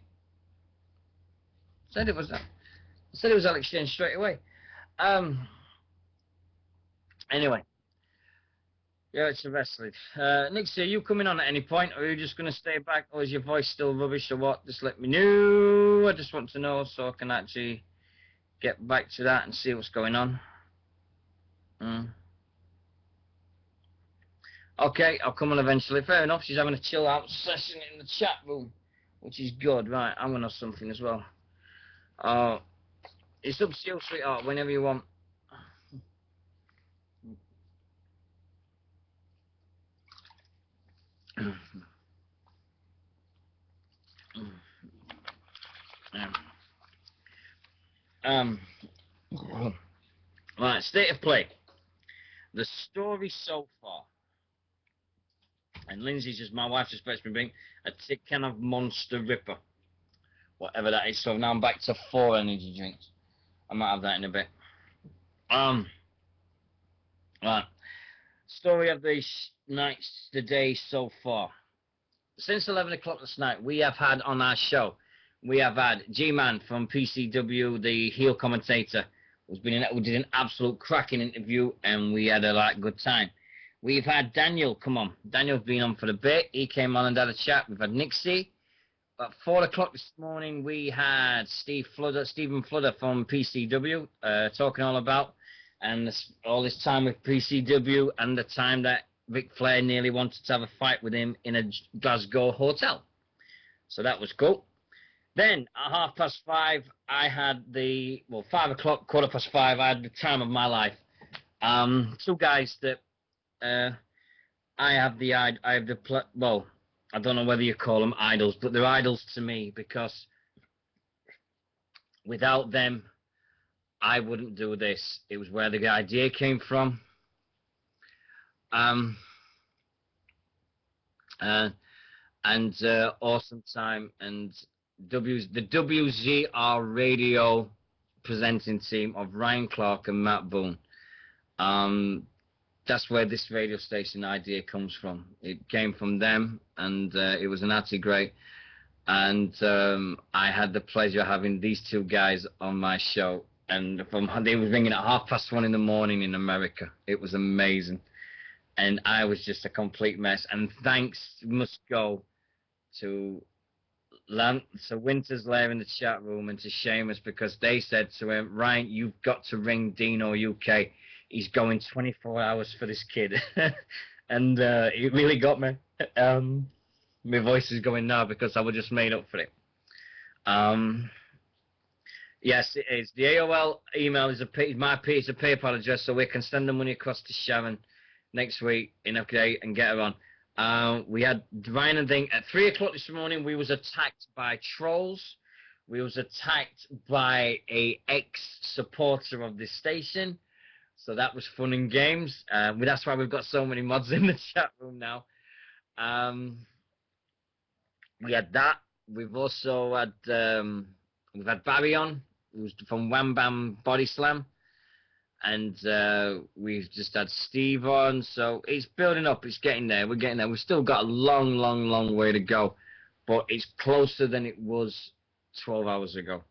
Said it was Alex Shane straight away. Anyway. Yeah, it's a wrestling. Nixie, are you coming on at any point, or are you just going to stay back, or is your voice still rubbish, or what? Just let me know. I just want to know so I can actually get back to that and see what's going on. Okay, I'll come on eventually. Fair enough, she's having a chill-out session in the chat room, which is good. Right, I'm going to have something as well. It's up to you, sweetheart, whenever you want. Um, right, state of play. The story so far, and Lindsay's just, my wife just me being a can of Monster Ripper, whatever that is. So now I'm back to 4 energy drinks. I might have that in a bit. Right. Story of the the day so far. Since 11 o'clock this night, we have had on our show, we have had G-Man from PCW, the heel commentator, who did an absolute cracking interview, and we had a good time. We've had Daniel come on. Daniel's been on for a bit. He came on and had a chat. We've had Nixie. At 4 o'clock this morning, we had Stephen Fludder from PCW talking all about all this time with PCW and the time that Ric Flair nearly wanted to have a fight with him in a Glasgow hotel. So that was cool. Then at 5:30, I had 5 o'clock, 5:15, I had the time of my life. 2 guys that I don't know whether you call them idols, but they're idols to me because without them, I wouldn't do this. It was where the idea came from. Awesome time, and the WZR radio presenting team of Ryan Clark and Matt Boone. That's where this radio station idea comes from. It came from them, and it was an absolutely great. And I had the pleasure of having these 2 guys on my show. And they were ringing at 1:30 in the morning in America. It was amazing. And I was just a complete mess. And thanks must go to Winter's Lair in the chat room and to Seamus, because they said to him, Ryan, you've got to ring Dino UK. He's going 24 hours for this kid. And it really got me. My voice is going now because I was just made up for it. Yes, it is. The AOL email is a PayPal address, so we can send the money across to Sharon next week and get her on. We had Ryan and Ding at 3 o'clock this morning. We was attacked by trolls. We was attacked by a ex-supporter of this station. So that was fun and games. That's why we've got so many mods in the chat room now. We had that. We've also had Barry on, who's from Wham Bam Body Slam. And we've just had Steve on. So it's building up. It's getting there. We're getting there. We've still got a long, long, long way to go. But it's closer than it was 12 hours ago.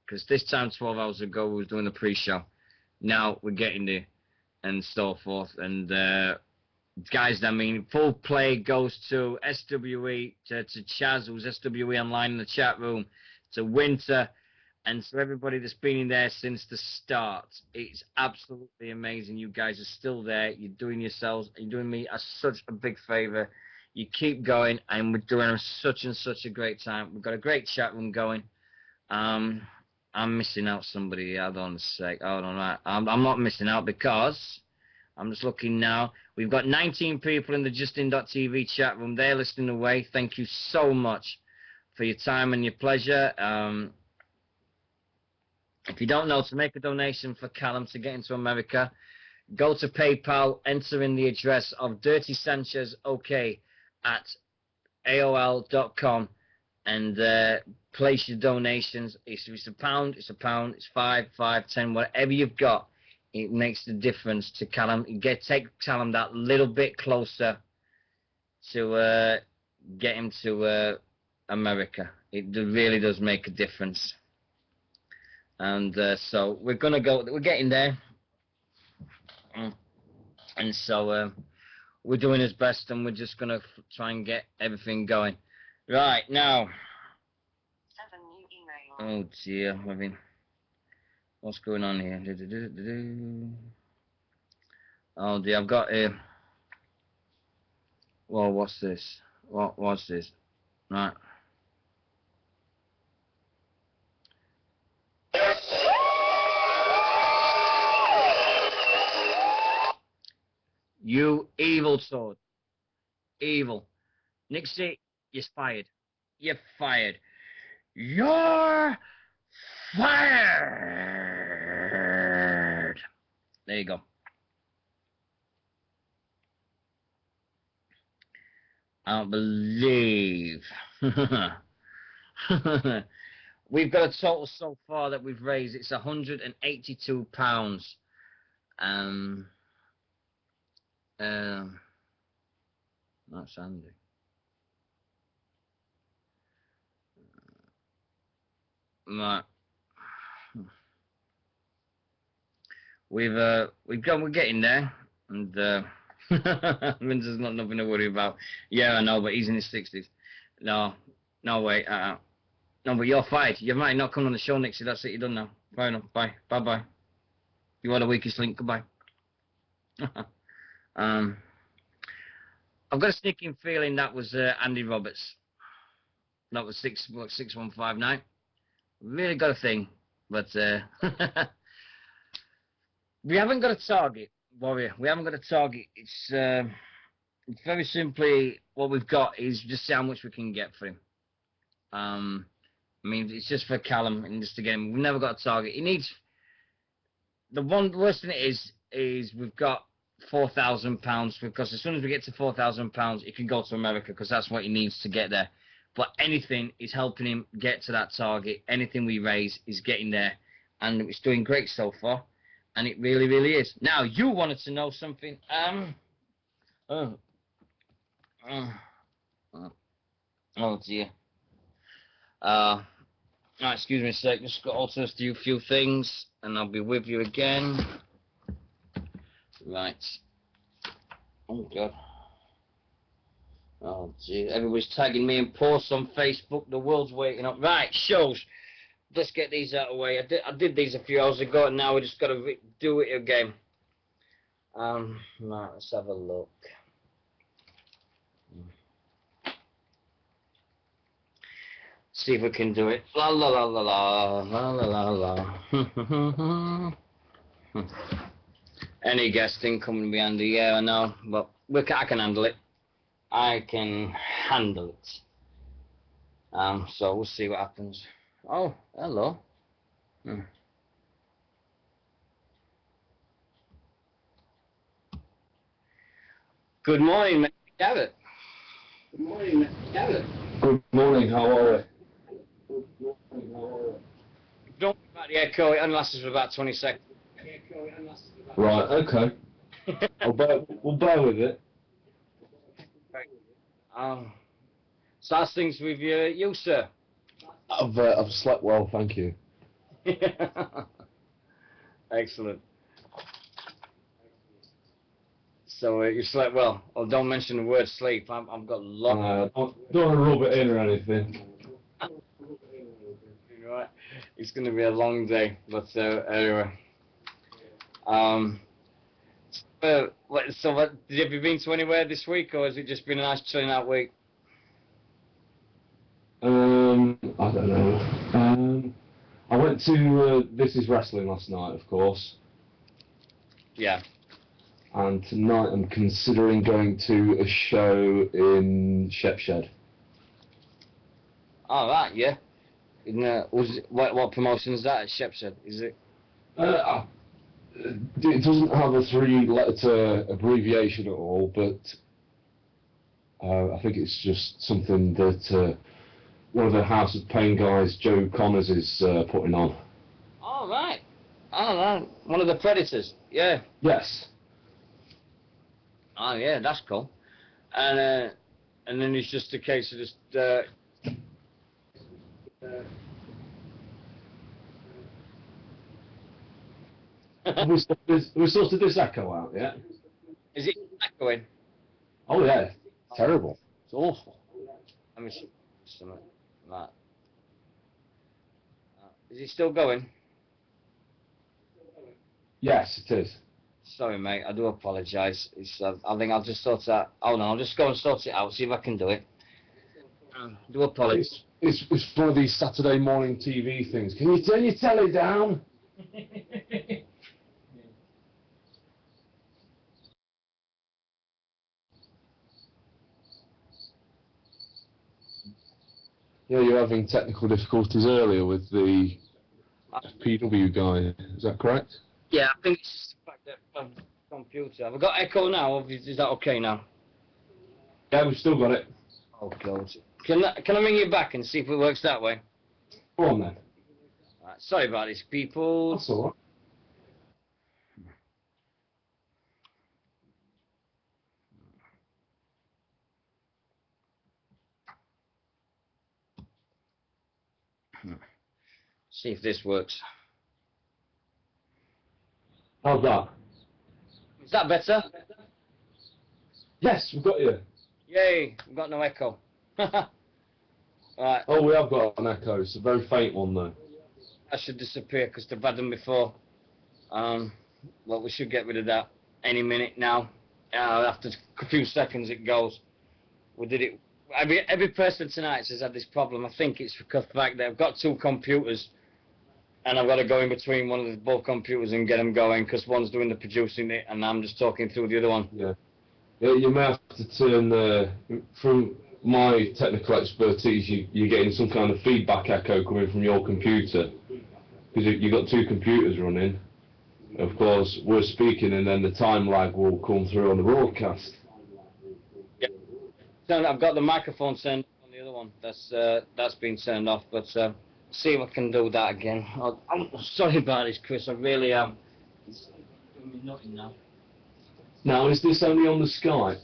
Because this time, 12 hours ago, we was doing the pre-show. Now we're getting there and so forth. And guys, I mean, full play goes to SWE, to Chaz, who's SWE online in the chat room, to Winter, and to everybody that's been in there since the start. It's absolutely amazing. You guys are still there. You're doing me such a big favor. You keep going, and we're doing such and such a great time. We've got a great chat room going. I'm missing out somebody. Hold on a sec. Hold on. Right. I'm not missing out because I'm just looking now. We've got 19 people in the Justin.tv chat room. They're listening away. Thank you so much for your time and your pleasure. If you don't know, to make a donation for Callum to get into America, go to PayPal, enter in the address of Dirty Sanchez OK at AOL.com, and place your donations. If it's £1, it's £1. It's 5, 10, whatever you've got. It makes the difference to Callum. Take Callum that little bit closer to get him to America. It really does make a difference. And so we're getting there. And so we're doing his best, and we're just going to try and get everything going. Right, now. 7 new emails. Oh, dear. I mean, what's going on here? Oh, dear. I've got a... Well, what's this? What's this? Right. You evil sword. Evil. Nixie, you're fired. You're fired. You're fired. There you go. I don't believe. We've got a total so far that we've raised. It's £182. That's handy. Right. We're getting there, and Vince's not nothing to worry about. Yeah, I know, but he's in his 60s. No, wait, no, but you're fired. You might not come on the show, Nixie. That's it. You're done now. Bye now. Bye. You are the weakest link. Goodbye. I've got a sneaking feeling that was Andy Roberts. That was 6159. Really got a thing, but we haven't got a target, Warrior. We haven't got a target. It's very simply what we've got is just see how much we can get for him. I mean, it's just for Callum and just to get him. We've never got a target. He needs the worst thing is we've got £4,000 because as soon as we get to £4,000, he can go to America because that's what he needs to get there. But anything is helping him get to that target. Anything we raise is getting there, and it's doing great so far. And it really, really is. Now, you wanted to know something. Oh dear. Excuse me a sec. Just got to alter a few things, and I'll be with you again. Right. Oh God. Oh gee. Everybody's tagging me in posts on Facebook. The world's waking up. Right, shows. Let's get these out of the way. I did these a few hours ago, and now we just got to do it again. Right, let's have a look. See if we can do it. La la la la la la la la la. Any guesting coming behind the I know, but I can handle it. I can handle it. So we'll see what happens. Oh, hello. Good morning, Mr. Garrett. Good morning, Mr. Garrett. Good morning, how are you? Don't worry about the echo, it only lasts for about 20 seconds. Right, okay. We'll bear with it. So how's things with you, sir? I've slept well, thank you. Excellent. So you slept well. Oh, don't mention the word sleep. I've got a lot. Don't want to rub it in or anything. Right. It's going to be a long day, but anyway. Have you been to anywhere this week, or has it just been a nice chilling out week? I don't know. I went to This Is Wrestling last night, of course. Yeah. And tonight I'm considering going to a show in Shepshed. Oh, right, yeah. What promotion is that at Shepshed? Is it? It doesn't have a three-letter abbreviation at all, but I think it's just something that one of the House of Pain guys, Joe Connors, is putting on. Oh, right. Oh, right. One of the Predators, yeah. Yes. Oh, yeah, that's cool. And then it's just a case of just... we sorted this echo out, yeah? Is it echoing? Oh, yeah. Terrible. It's awful. Let me see something. Right. Is it still going? Yes, it is. Sorry, mate. I do apologise. I think I'll just sort it out. Hold on, I'll just go and sort it out, see if I can do it. Do apologise. It's one of these Saturday morning TV things. Can you turn your telly down? Yeah, you're having technical difficulties earlier with the PW guy. Is that correct? Yeah, I think it's just the fact that my computer. Have I got echo now? Or is that okay now? Yeah, we've still got it. Oh God. Can I ring you back and see if it works that way? Go on then. Right, sorry about this, people. That's all right. See if this works. How's that? Is that better? Yes, we've got you. Yay! We've got no echo. Right. Oh, we have got an echo. It's a very faint one though. That should disappear because they've had them before. Well, we should get rid of that any minute now. After a few seconds it goes. We did it. Every person tonight has had this problem. I think it's because of the fact that I've got two computers and I've got to go in between one of the both computers and get them going because one's doing the producing it and I'm just talking through the other one. Yeah. Yeah, you may have to turn from my technical expertise. You're getting some kind of feedback echo coming from your computer because you've got two computers running. Of course, we're speaking and then the time lag will come through on the broadcast. Yeah. So I've got the microphone turned on the other one. That's been turned off. But see if I can do that again. I'm sorry about this, Chris. I really am. It's doing me nothing now. Now, is this only on the Skype?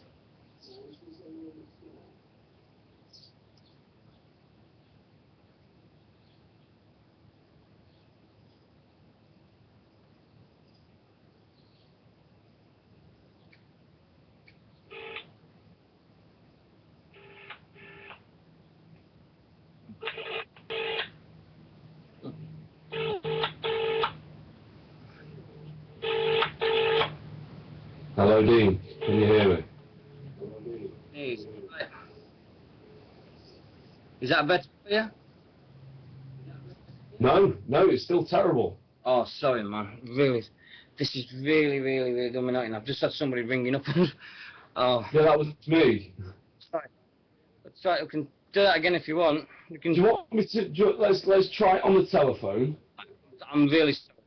Hello, Dean. Can you hear me? Hey, is that better for you? No, it's still terrible. Oh, sorry, man. Really, this is really dominating. I've just had somebody ringing up. Oh, Yeah, that was me. sorry. That's right. We can do that again if you want. We can. Do you want me to? Let's try it on the telephone. I'm really sorry,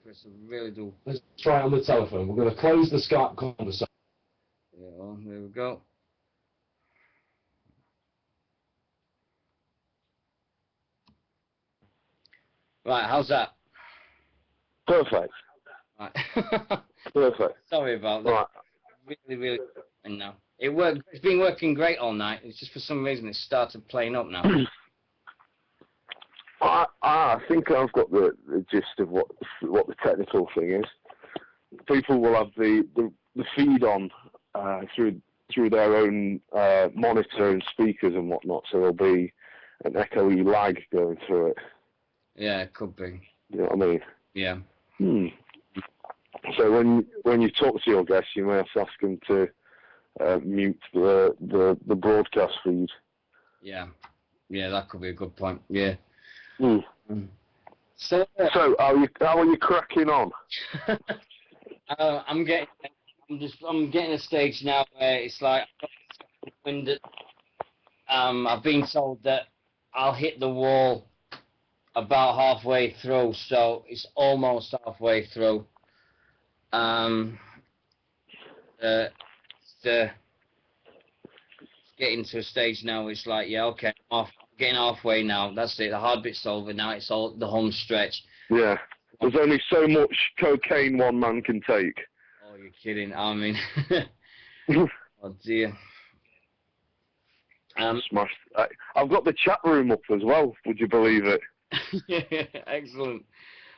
Chris. I really do. Let's try it on the telephone. We're going to close the Skype conversation. Yeah, well, there we go. Right, how's that? Perfect. Right. Perfect. Sorry about that. Right. Really. And now it worked. It's been working great all night. It's just for some reason it started playing up now. I think I've got the gist of what the technical thing is. People will have the feed on through their own monitor and speakers and whatnot, so there'll be an echoey lag going through it. Yeah, it could be. You know what I mean? Yeah. So when you talk to your guests, you may have to ask them to mute the broadcast feed. Yeah, that could be a good point. Yeah. So how are you cracking on? I'm getting a stage now where it's like I've been told that I'll hit the wall about halfway through, so it's almost halfway through. Getting to a stage now. It's like, yeah, okay, I'm getting halfway now. That's it. The hard bit's over now. It's all the home stretch. Yeah. There's only so much cocaine one man can take. Oh, you're kidding. I mean, oh dear. Smashed. I've got the chat room up as well. Would you believe it? Excellent.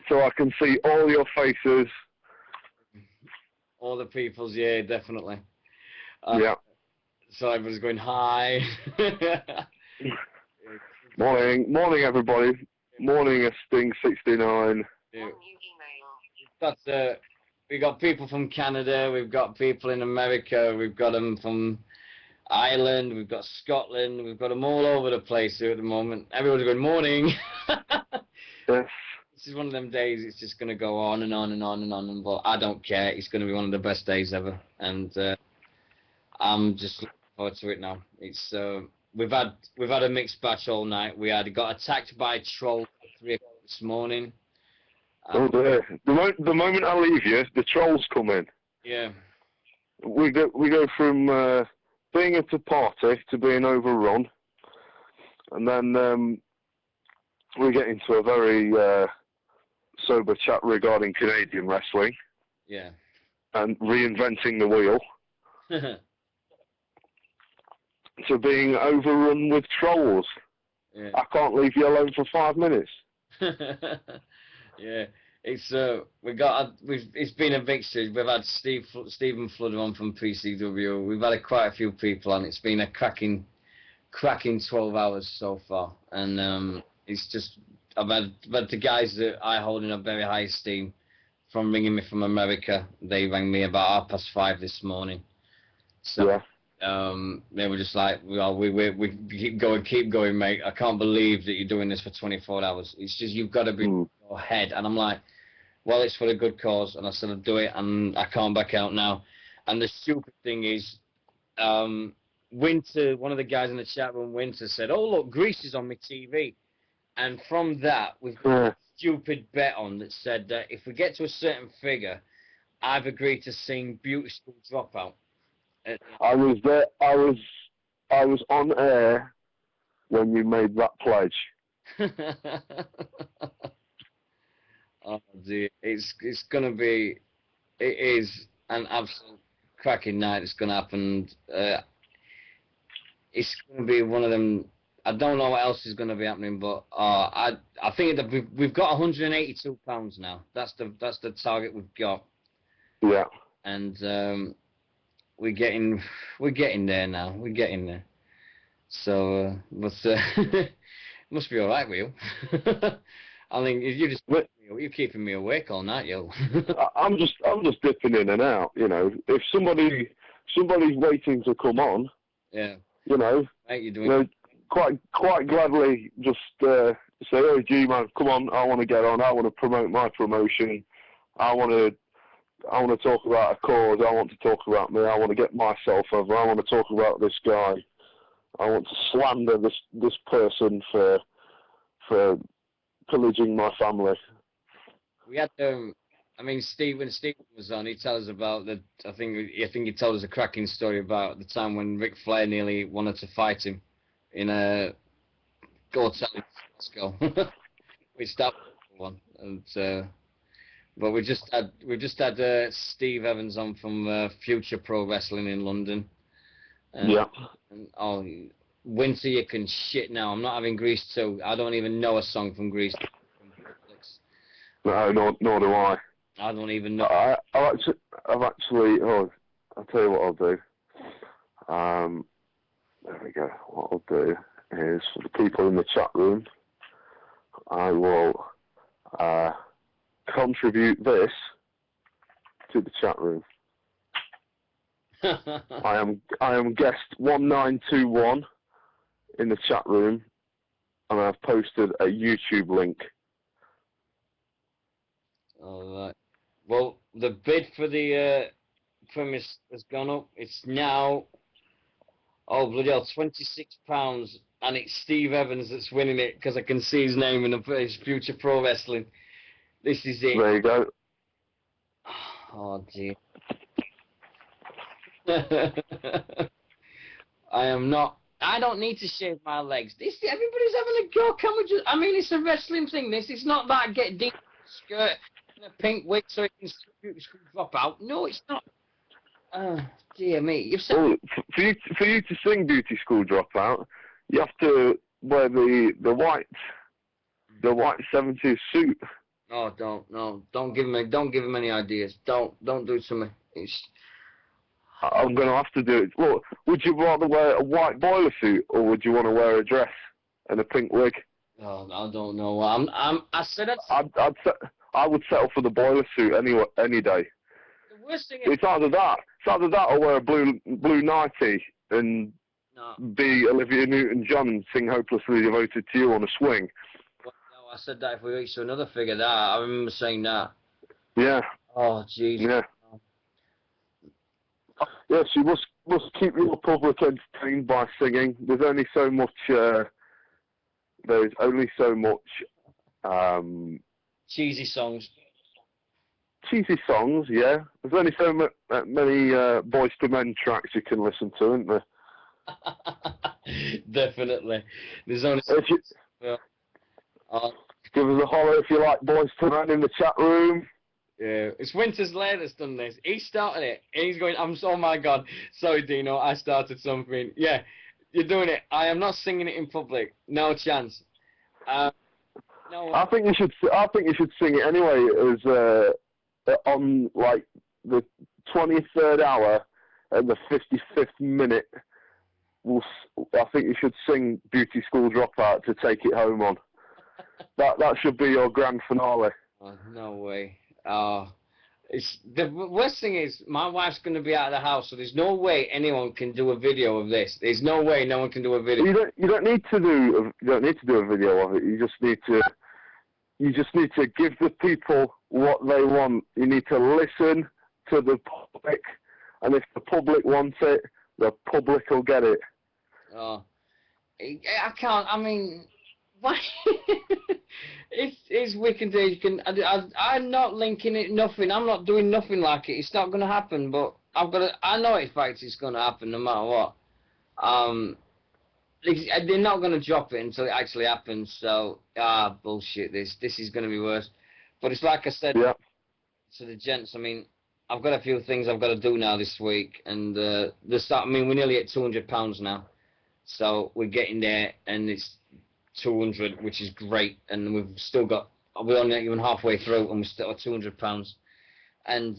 So I can see all your faces. All the people's, yeah, definitely. Yeah. So everyone's going, hi. Morning, everybody. Morning, Sting69. Yeah. We got people from Canada, we've got people in America, we've got them from Ireland, we've got Scotland, we've got them all over the place here at the moment. Everyone's going, morning. Yes. This is one of them days, it's just going to go on and on and on and on, but I don't care. It's going to be one of the best days ever, and I'm just looking forward to it now. It's we've had a mixed batch all night. We got attacked by a troll at 3 o'clock this morning. Oh dear. The moment I leave you, the trolls come in. Yeah. We go from being at a party to being overrun, and then we get into a very sober chat regarding Canadian wrestling. Yeah. And reinventing the wheel. To being overrun with trolls. Yeah. I can't leave you alone for 5 minutes. Yeah, it's it's been a mixture. We've had Stephen Flood on from PCW. We've had quite a few people on. It's been a cracking 12 hours so far, and it's just I've had the guys that I hold in a very high esteem from ringing me from America. They rang me about 5:30 this morning. So. Yeah. They were just like, well, we keep going, mate. I can't believe that you're doing this for 24 hours. It's just, you've got to be in your head. And I'm like, well, it's for a good cause. And I said, I'll do it, and I can't back out now. And the stupid thing is, Winter, one of the guys in the chat room, Winter, said, oh, look, Greece is on my TV. And from that, we've got a stupid bet on that said that if we get to a certain figure, I've agreed to sing Beauty School Dropout. I was there. I was on air when you made that pledge. Oh dear, it's gonna be, it is an absolute cracking night. It's gonna happen. It's gonna be one of them. I don't know what else is gonna be happening, but I think that we've got £182 now. That's the target we've got. Yeah. And we're getting there now. We're getting there. So, but it must be all right with you. I mean, you're keeping me awake all night, yo. I'm just dipping in and out. You know, if somebody's waiting to come on. Yeah. You know. Mate, you're doing. Quite gladly just say, oh, gee, man, come on, I want to get on. I want to promote my promotion. I want to talk about a cause. I want to talk about me. I want to get myself over. I want to talk about this guy. I want to slander this person for pillaging my family. We had when Stephen was on, he told us about I think he told us a cracking story about the time when Ric Flair nearly wanted to fight him in a hotel in Glasgow. Which that was one, and. But we just had Steve Evans on from Future Pro Wrestling in London. Yeah. And, Winter, you can shit now. I'm not having Grease 2. I don't even know a song from Grease 2. No, nor do I. I don't even know. I've actually. Oh, I'll tell you what I'll do. There we go. What I'll do is, for the people in the chat room, I will contribute this to the chat room. I am guest 1921 in the chat room, and I've posted a YouTube link. All right. Well, the bid for the premise has gone up. It's now, oh bloody hell, £26, and it's Steve Evans that's winning it because I can see his name in the Future Pro Wrestling. This is it. There you go. Oh dear. I don't need to shave my legs. Everybody's having a go. Can we just? I mean, it's a wrestling thing. It's not that get deep skirt and a pink wig so it can drop out. No, it's not. Dear me. You've said. Well, for you to sing Beauty School Dropout, you have to wear the white 70s suit. Oh, don't give him any ideas. Don't do it to me. I'm going to have to do it. Look, would you rather wear a white boiler suit, or would you want to wear a dress and a pink wig? Oh, I don't know. I said it. I would settle for the boiler suit any day. The worst thing is, it's either that or wear a blue nightie and be Olivia Newton-John and sing "Hopelessly Devoted to You" on a swing. Well, no, I said that if we reach to another figure, that I remember saying that. Yeah. Oh, jeez. Yeah. Yes, you must must keep your public entertained by singing. There's only so much. There's only so much. Cheesy songs. Cheesy songs, yeah. There's only so many Boyz II Men tracks you can listen to, isn't there? Definitely. There's only. If you, give us a holler if you like Boyz II Men in the chat room. Yeah, it's Winter's Lair that's done this. He started it, and he's going, oh my God, sorry Dino, I started something. Yeah, you're doing it. I am not singing it in public. No chance. No. I think you should sing it anyway. As on like the 23rd hour and the 55th minute. I think you should sing "Beauty School Dropout" to take it home on. That should be your grand finale. Oh, no way. It's the worst thing is my wife's going to be out of the house, so there's no way anyone can do a video of this. There's no way no one can do a video. You don't need to do a video of it. You just need to give the people what they want. You need to listen to the public, and if the public wants it, the public will get it. Oh, I can't. I mean, why? It's Wicked Days. I'm not linking it. Nothing. I'm not doing nothing like it. It's not going to happen. But I know in fact it's going to happen no matter what. They're not going to drop it until it actually happens. So bullshit. This is going to be worse. But it's like I said. Yeah. To the gents. I mean, I've got a few things I've got to do now this week, and we're nearly at £200 now. So we're getting there, and it's 200, which is great, and we're only even halfway through, and we're still at £200, and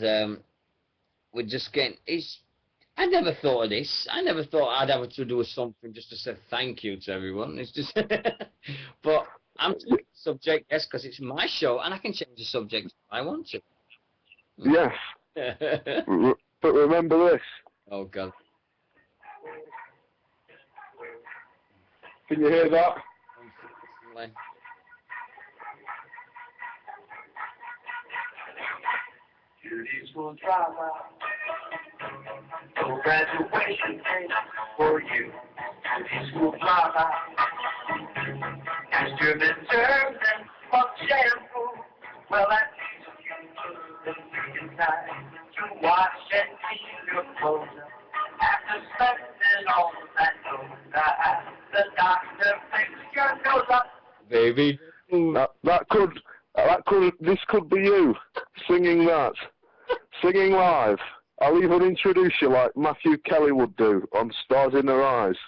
we're just getting. I never thought of this. I never thought I'd have to do something just to say thank you to everyone. It's just, but I'm changing the subject, yes, because it's my show, and I can change the subject if I want to. Yes. But remember this. Oh God. Can you hear that? Beauty school drama. No graduation day for you. Beauty school drama. Extra midterms and fuck shampoo. Well, at least you took time to wash and clean your clothes. After spending all that dough, the doctor picks your nose up. Baby. This could be you singing that, singing live. I'll even introduce you like Matthew Kelly would do on Stars in Her Eyes.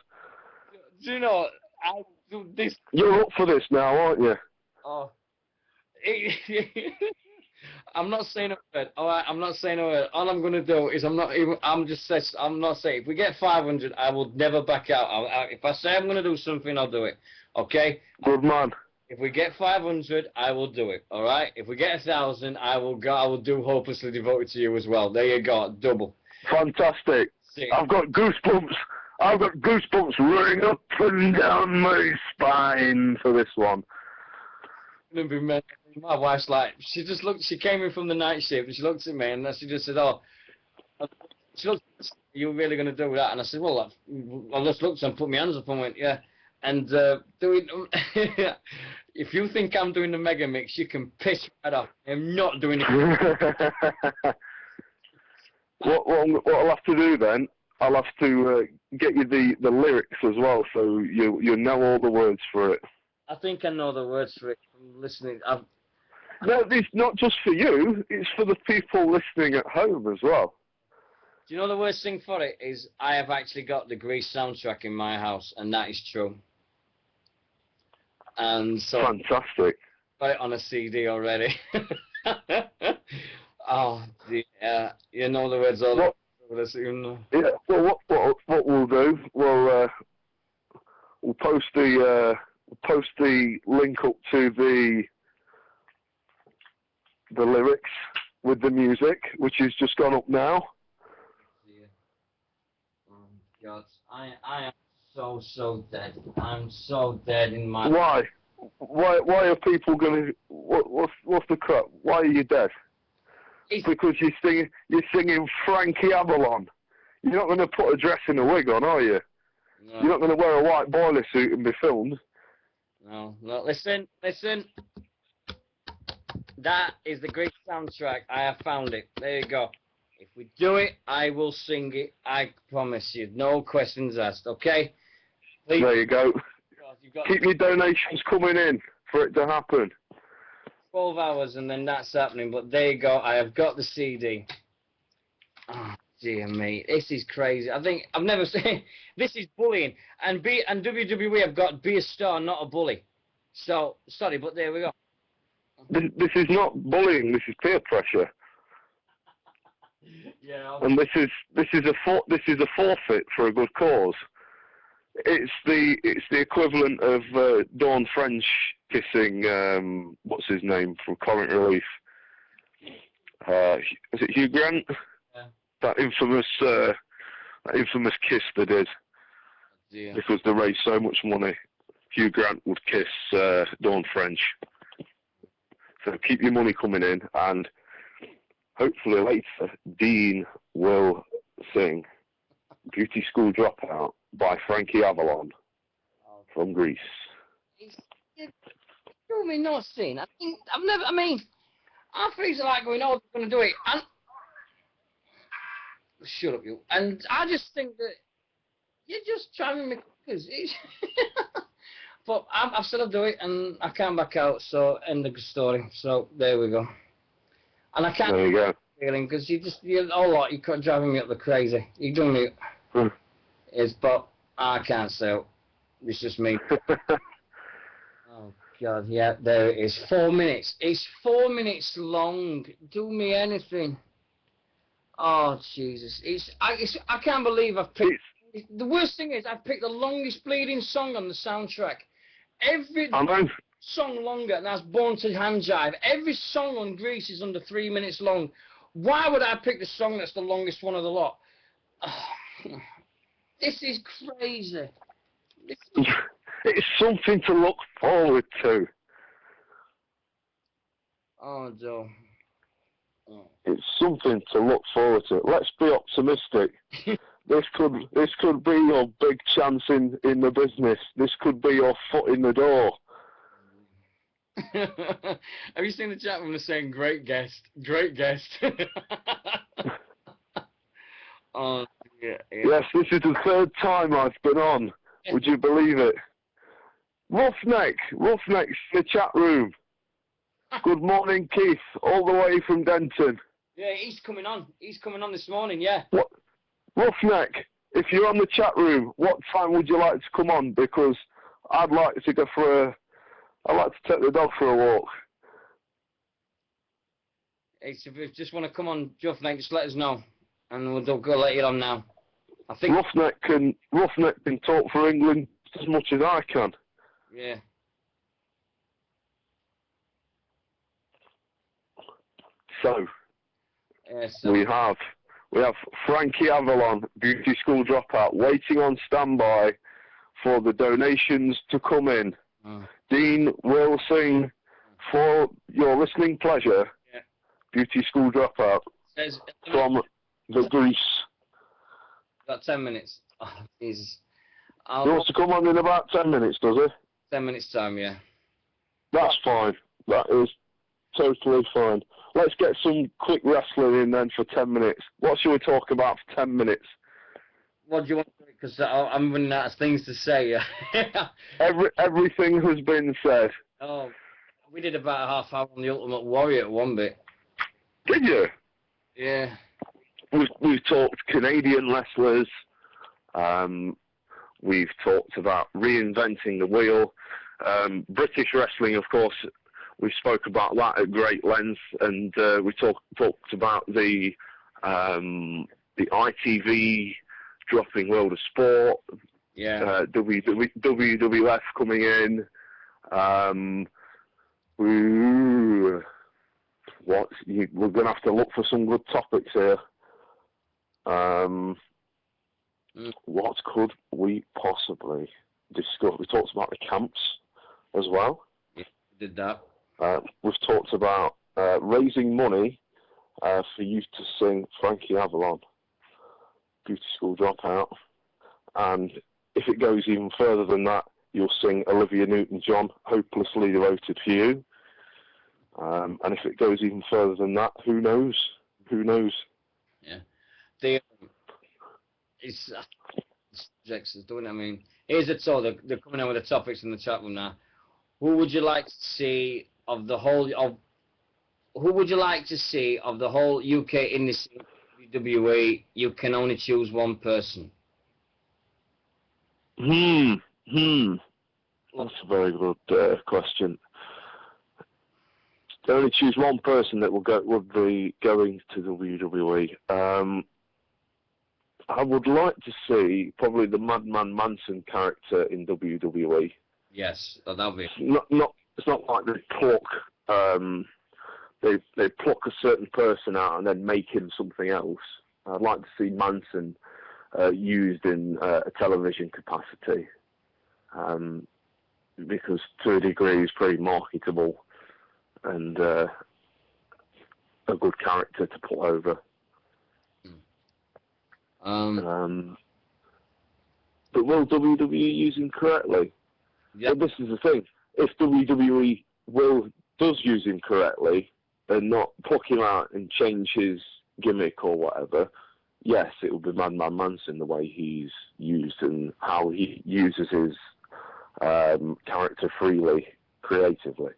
Do you know, I do this. You're up for this now, aren't you? Oh. I'm not saying a word. All right, I'm not saying a word. All I'm gonna do is I'm not saying. If we get 500, I will never back out. If I say I'm gonna do something, I'll do it. Okay? Good man. If we get 500, I will do it. All right? If we get 1,000, I will do Hopelessly Devoted to You as well. There you go, double. Fantastic. See. I've got goosebumps. Running up and down my spine for this one. My wife's like, she came in from the night shift, and she looked at me, and she just said, she looked, are you really going to do that? And I said, well, I just looked and put my hands up and went, yeah. And if you think I'm doing the mega mix, you can piss right off. I'm not doing it. What I'll have to do then, I'll have to get you the lyrics as well, so you know all the words for it. I think I know the words for it from listening. No, it's not just for you, it's for the people listening at home as well. Do you know the worst thing for it is I have actually got the Grease soundtrack in my house, and that is true. And so fantastic. Got it on a CD already. Oh, yeah, you know the words all. Yeah. Well, what we'll do, we'll post the link up to the lyrics with the music, which has just gone up now. Oh God, I am so dead. I'm so dead in my. Why? Why are people gonna? What's the crap? Why are you dead? Because you're singing Frankie Avalon. You're not going to put a dress and a wig on, are you? No. You're not going to wear a white boiler suit and be filmed. No. Listen. That is the great soundtrack. I have found it. There you go. If we do it, I will sing it. I promise you. No questions asked. Okay? Please. There you go. You've got Keep your donations coming in for it to happen. 12 hours and then that's happening. But there you go. I have got the CD. Oh, dear me. This is crazy. I think I've never seen. This is bullying. And WWE have got be a star, not a bully. So sorry, but there we go. This is not bullying. This is peer pressure. Yeah. And this is a forfeit for a good cause. It's the equivalent of Dawn French kissing what's his name from Comic Relief. Is it Hugh Grant? Yeah. That infamous kiss they did. Yeah. Because they raised so much money. Hugh Grant would kiss Dawn French. So keep your money coming in, and hopefully later Dean will sing Beauty School Dropout by Frankie Avalon from Greece. You mean not seen? I think I feel like going, oh, they're going to do it. And shut up, you. And I just think that you're just trying to make it. But I've said I'll do it, and I can't back out, so end of the story. So there we go. And I can't There you go. feeling, because you're driving me up the crazy. You're doing me. But I can't say it. It's just me. Oh, God, yeah, there it is. 4 minutes. It's 4 minutes long. Do me anything. Oh, Jesus. I can't believe I've picked... The worst thing is I've picked the longest bleeding song on the soundtrack. Every song longer, and that's Born to Hand Jive. Every song on Grease is under 3 minutes long. Why would I pick the song that's the longest one of the lot? This is crazy. It's something to look forward to. Oh, Joe. Oh. It's something to look forward to. Let's be optimistic. This could be your big chance in the business. This could be your foot in the door. Have you seen the chat room saying great guest? Great guest. Oh, yeah. Yes, this is the third time I've been on. Would you believe it? Roughneck's in the chat room. Good morning, Keith, all the way from Denton. Yeah, he's coming on. He's coming on this morning, yeah. What? Roughneck, if you're on the chat room, what time would you like to come on? Because I'd like to take the dog for a walk. Hey, so if you just want to come on, Roughneck, just let us know, and we'll go let you on now. I think Roughneck can talk for England as much as I can. Yeah. So, so we have Frankie Avalon, Beauty School Dropout, waiting on standby for the donations to come in. Dean will sing for your listening pleasure. Yeah. Beauty School Dropout from the Grease. About 10 minutes. Oh, Jesus. He wants to come on in about 10 minutes, does he? 10 minutes time, yeah. That's fine. That is totally fine. Let's get some quick wrestling in then for 10 minutes. What should we talk about for 10 minutes? What do you want? Because I'm running out of things to say. Everything has been said. Oh, we did about a half hour on the Ultimate Warrior at one bit. Did you? Yeah. We've talked Canadian wrestlers. We've talked about reinventing the wheel. British wrestling, of course, we spoke about that at great length, and we talked about the ITV dropping World of Sport. Yeah. WWF coming in. We're going to have to look for some good topics here. What could we possibly discuss? We talked about the camps as well. Yeah, we did that. We've talked about raising money for you to sing Frankie Avalon. Beauty School Dropout. And if it goes even further than that, you'll sing Olivia Newton-John, Hopelessly Devoted for You. And if it goes even further than that, who knows? Who knows? Yeah. It's subjects is doing it. I mean, here's it. So they're coming out with the topics in the chat room now. Who would you like to see of the whole of? Who would you like to see of the whole UK industry, WWE? You can only choose one person. That's a very good question. To only choose one person that would be going to WWE. I would like to see probably the Madman Manson character in WWE. Yes, that'll be. It's not like they pluck they pluck a certain person out and then make him something else. I'd like to see Manson used in a television capacity, because to a degree he's pretty marketable and a good character to put over. But will WWE use him correctly? Yeah. But this is the thing. If WWE does use him correctly and not pluck him out and change his gimmick or whatever, yes, it will be Madman Manson the way he's used and how he uses his character freely, creatively.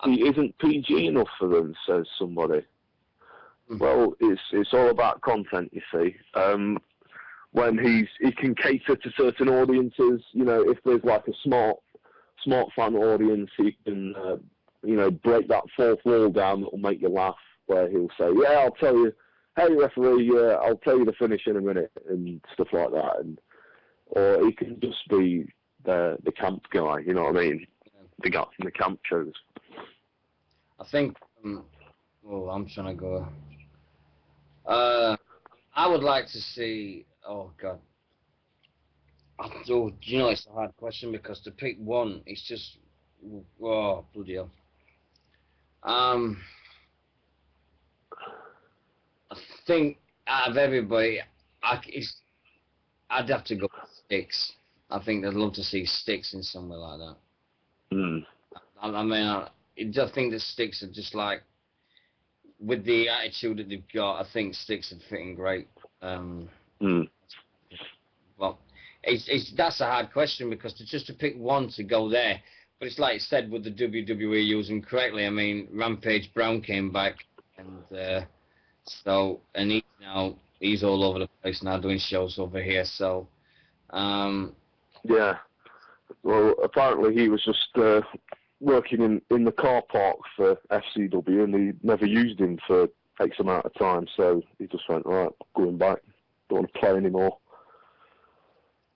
He isn't PG enough for them, says somebody. Well, it's all about content, you see. When he can cater to certain audiences, you know, if there's like a smart fan audience, he can, break that fourth wall down that will make you laugh, where he'll say, yeah, I'll tell you, hey referee, I'll tell you the finish in a minute, and stuff like that. Or he can just be the camp guy, you know what I mean? The guy from the camp shows. I think, I'm trying to go. I would like to see, oh God. Oh, you know, it's a hard question because to pick one, it's just, oh, bloody hell. I think out of everybody, I'd have to go with Styx. I think I'd love to see Styx in somewhere like that. I mean, I think the Styx are just like, with the attitude that they've got, I think Styx would fit in great. Well, that's a hard question because to pick one to go there, but it's like you said, with the WWE using correctly. I mean, Rampage Brown came back, and he's all over the place now doing shows over here. So, yeah. Well, apparently he was just working in the car park for FCW, and he never used him for X amount of time, so he just went, right, going back, don't want to play anymore.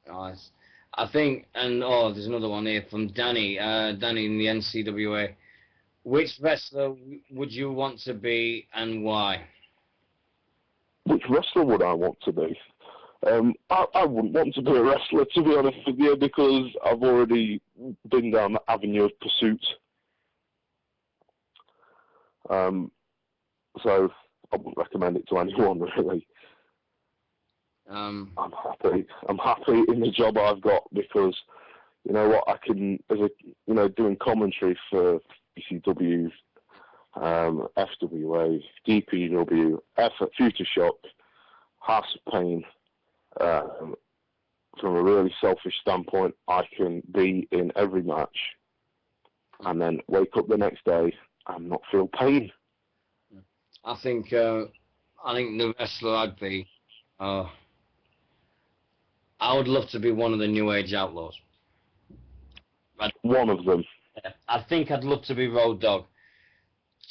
Nice. I think, and there's another one here from Danny in the NCWA. Which wrestler would you want to be and why? Which wrestler would I want to be? I wouldn't want to be a wrestler, to be honest with you, because I've already been down the avenue of pursuit. So I wouldn't recommend it to anyone, really. I'm happy in the job I've got because, you know what, I can, doing commentary for ECW, FWA, DPW, Future Shock, House of Pain. From a really selfish standpoint, I can be in every match and then wake up the next day and not feel pain. I think the wrestler I'd be, I would love to be one of the New Age Outlaws. One of them. I think I'd love to be Road Dogg,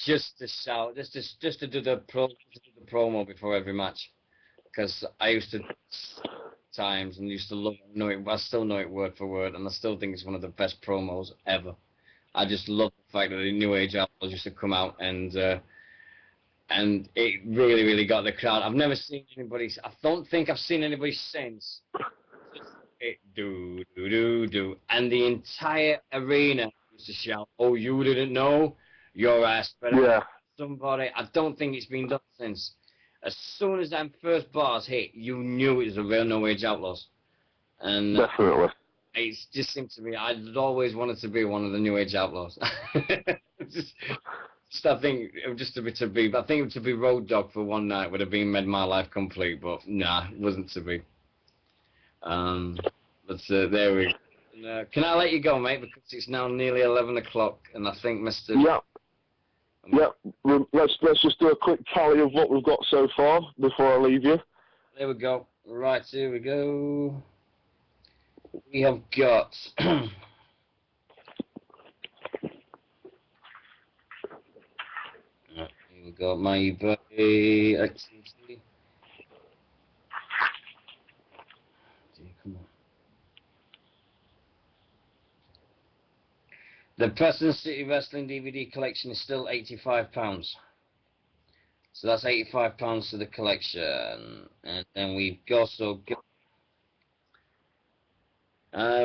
just to shout, just to do the promo before every match, because I used to times and used to love it. I still know it word for word, and I still think it's one of the best promos ever. I just love the fact that the New Age Outlaws used to come out and it really, really got the crowd. I've never seen anybody. I don't think I've seen anybody since. It do, and the entire arena used to shout, "Oh, you didn't know? Your ass better." Yeah. Somebody. I don't think it's been done since. as soon as them first bars hit, you knew it was a real No Age Outlaws. And Definitely. it just seemed to me, I'd always wanted to be one of the New Age Outlaws. just I think just to be, I think to be Road Dogg for one night would have made my life complete, but nah, it wasn't to be. But there we go. Can I let you go, mate? Because it's now nearly 11 o'clock, and I think Mr. Yeah. Yeah. Let's just do a quick tally of what we've got so far before I leave you. There we go. Right, here we go. We have got. Here we go. My birthday activity. Come on. The Preston City Wrestling DVD collection is still £85. So that's £85 to the collection. And then we've also got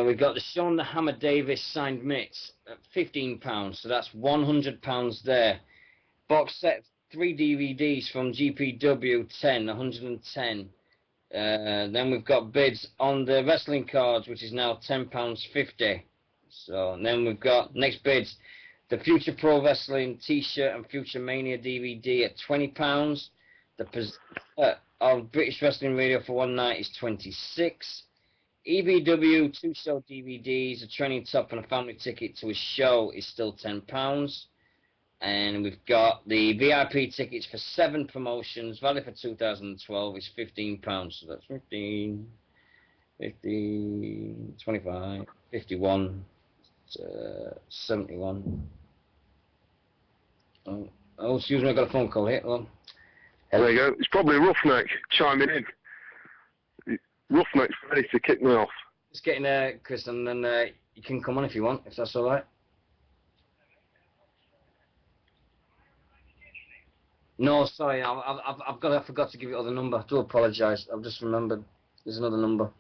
we've got the Sean the Hammer Davis signed mitts at £15, so that's £100 there. Box set 3 DVDs from GPW 110. Then we've got bids on the wrestling cards, which is now £10.50. So and then we've got next bids, the Future Pro Wrestling T-shirt and Future Mania DVD at £20. The of British Wrestling Radio for one night is £26. EBW 2 show DVDs, a training top and a family ticket to a show is still £10. And we've got the VIP tickets for 7 promotions, valid for 2012, is £15. So that's 15, 50, 25, 51, 71. Oh, excuse me, I got a phone call here. Well, there you go. It's probably Roughneck chiming in. Roughneck's ready to kick me off. Just getting there, Chris, and then you can come on if you want, if that's all right. No, sorry, I forgot to give you the other number. I do apologise. I've just remembered. There's another number.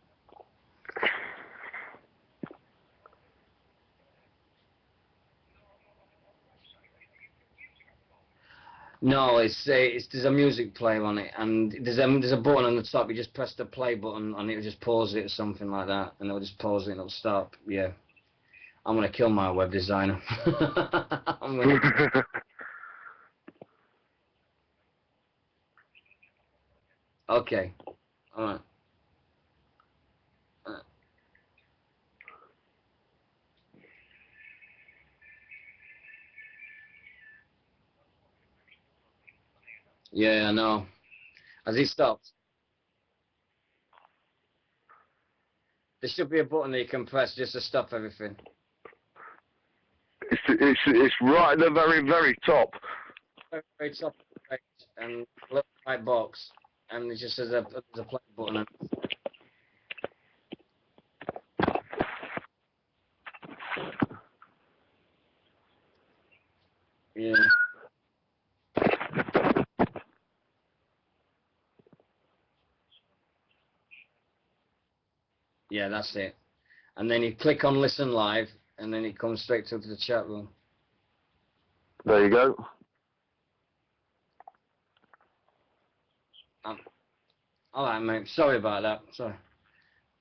No, there's a music player on it, and there's a button on the top. You just press the play button, and it'll just pause it or something like that, and it'll just pause it and it'll stop. Yeah, I'm gonna kill my web designer. Okay, all right. Yeah, I know. Has he stopped? There should be a button that you can press just to stop everything. It's right at the very, very top. Very top of the page, and a little white box, and it just says there's a play button. Yeah. Yeah, that's it. And then you click on Listen Live, and then it comes straight to the chat room. There you go. All right, mate. Sorry about that. Sorry.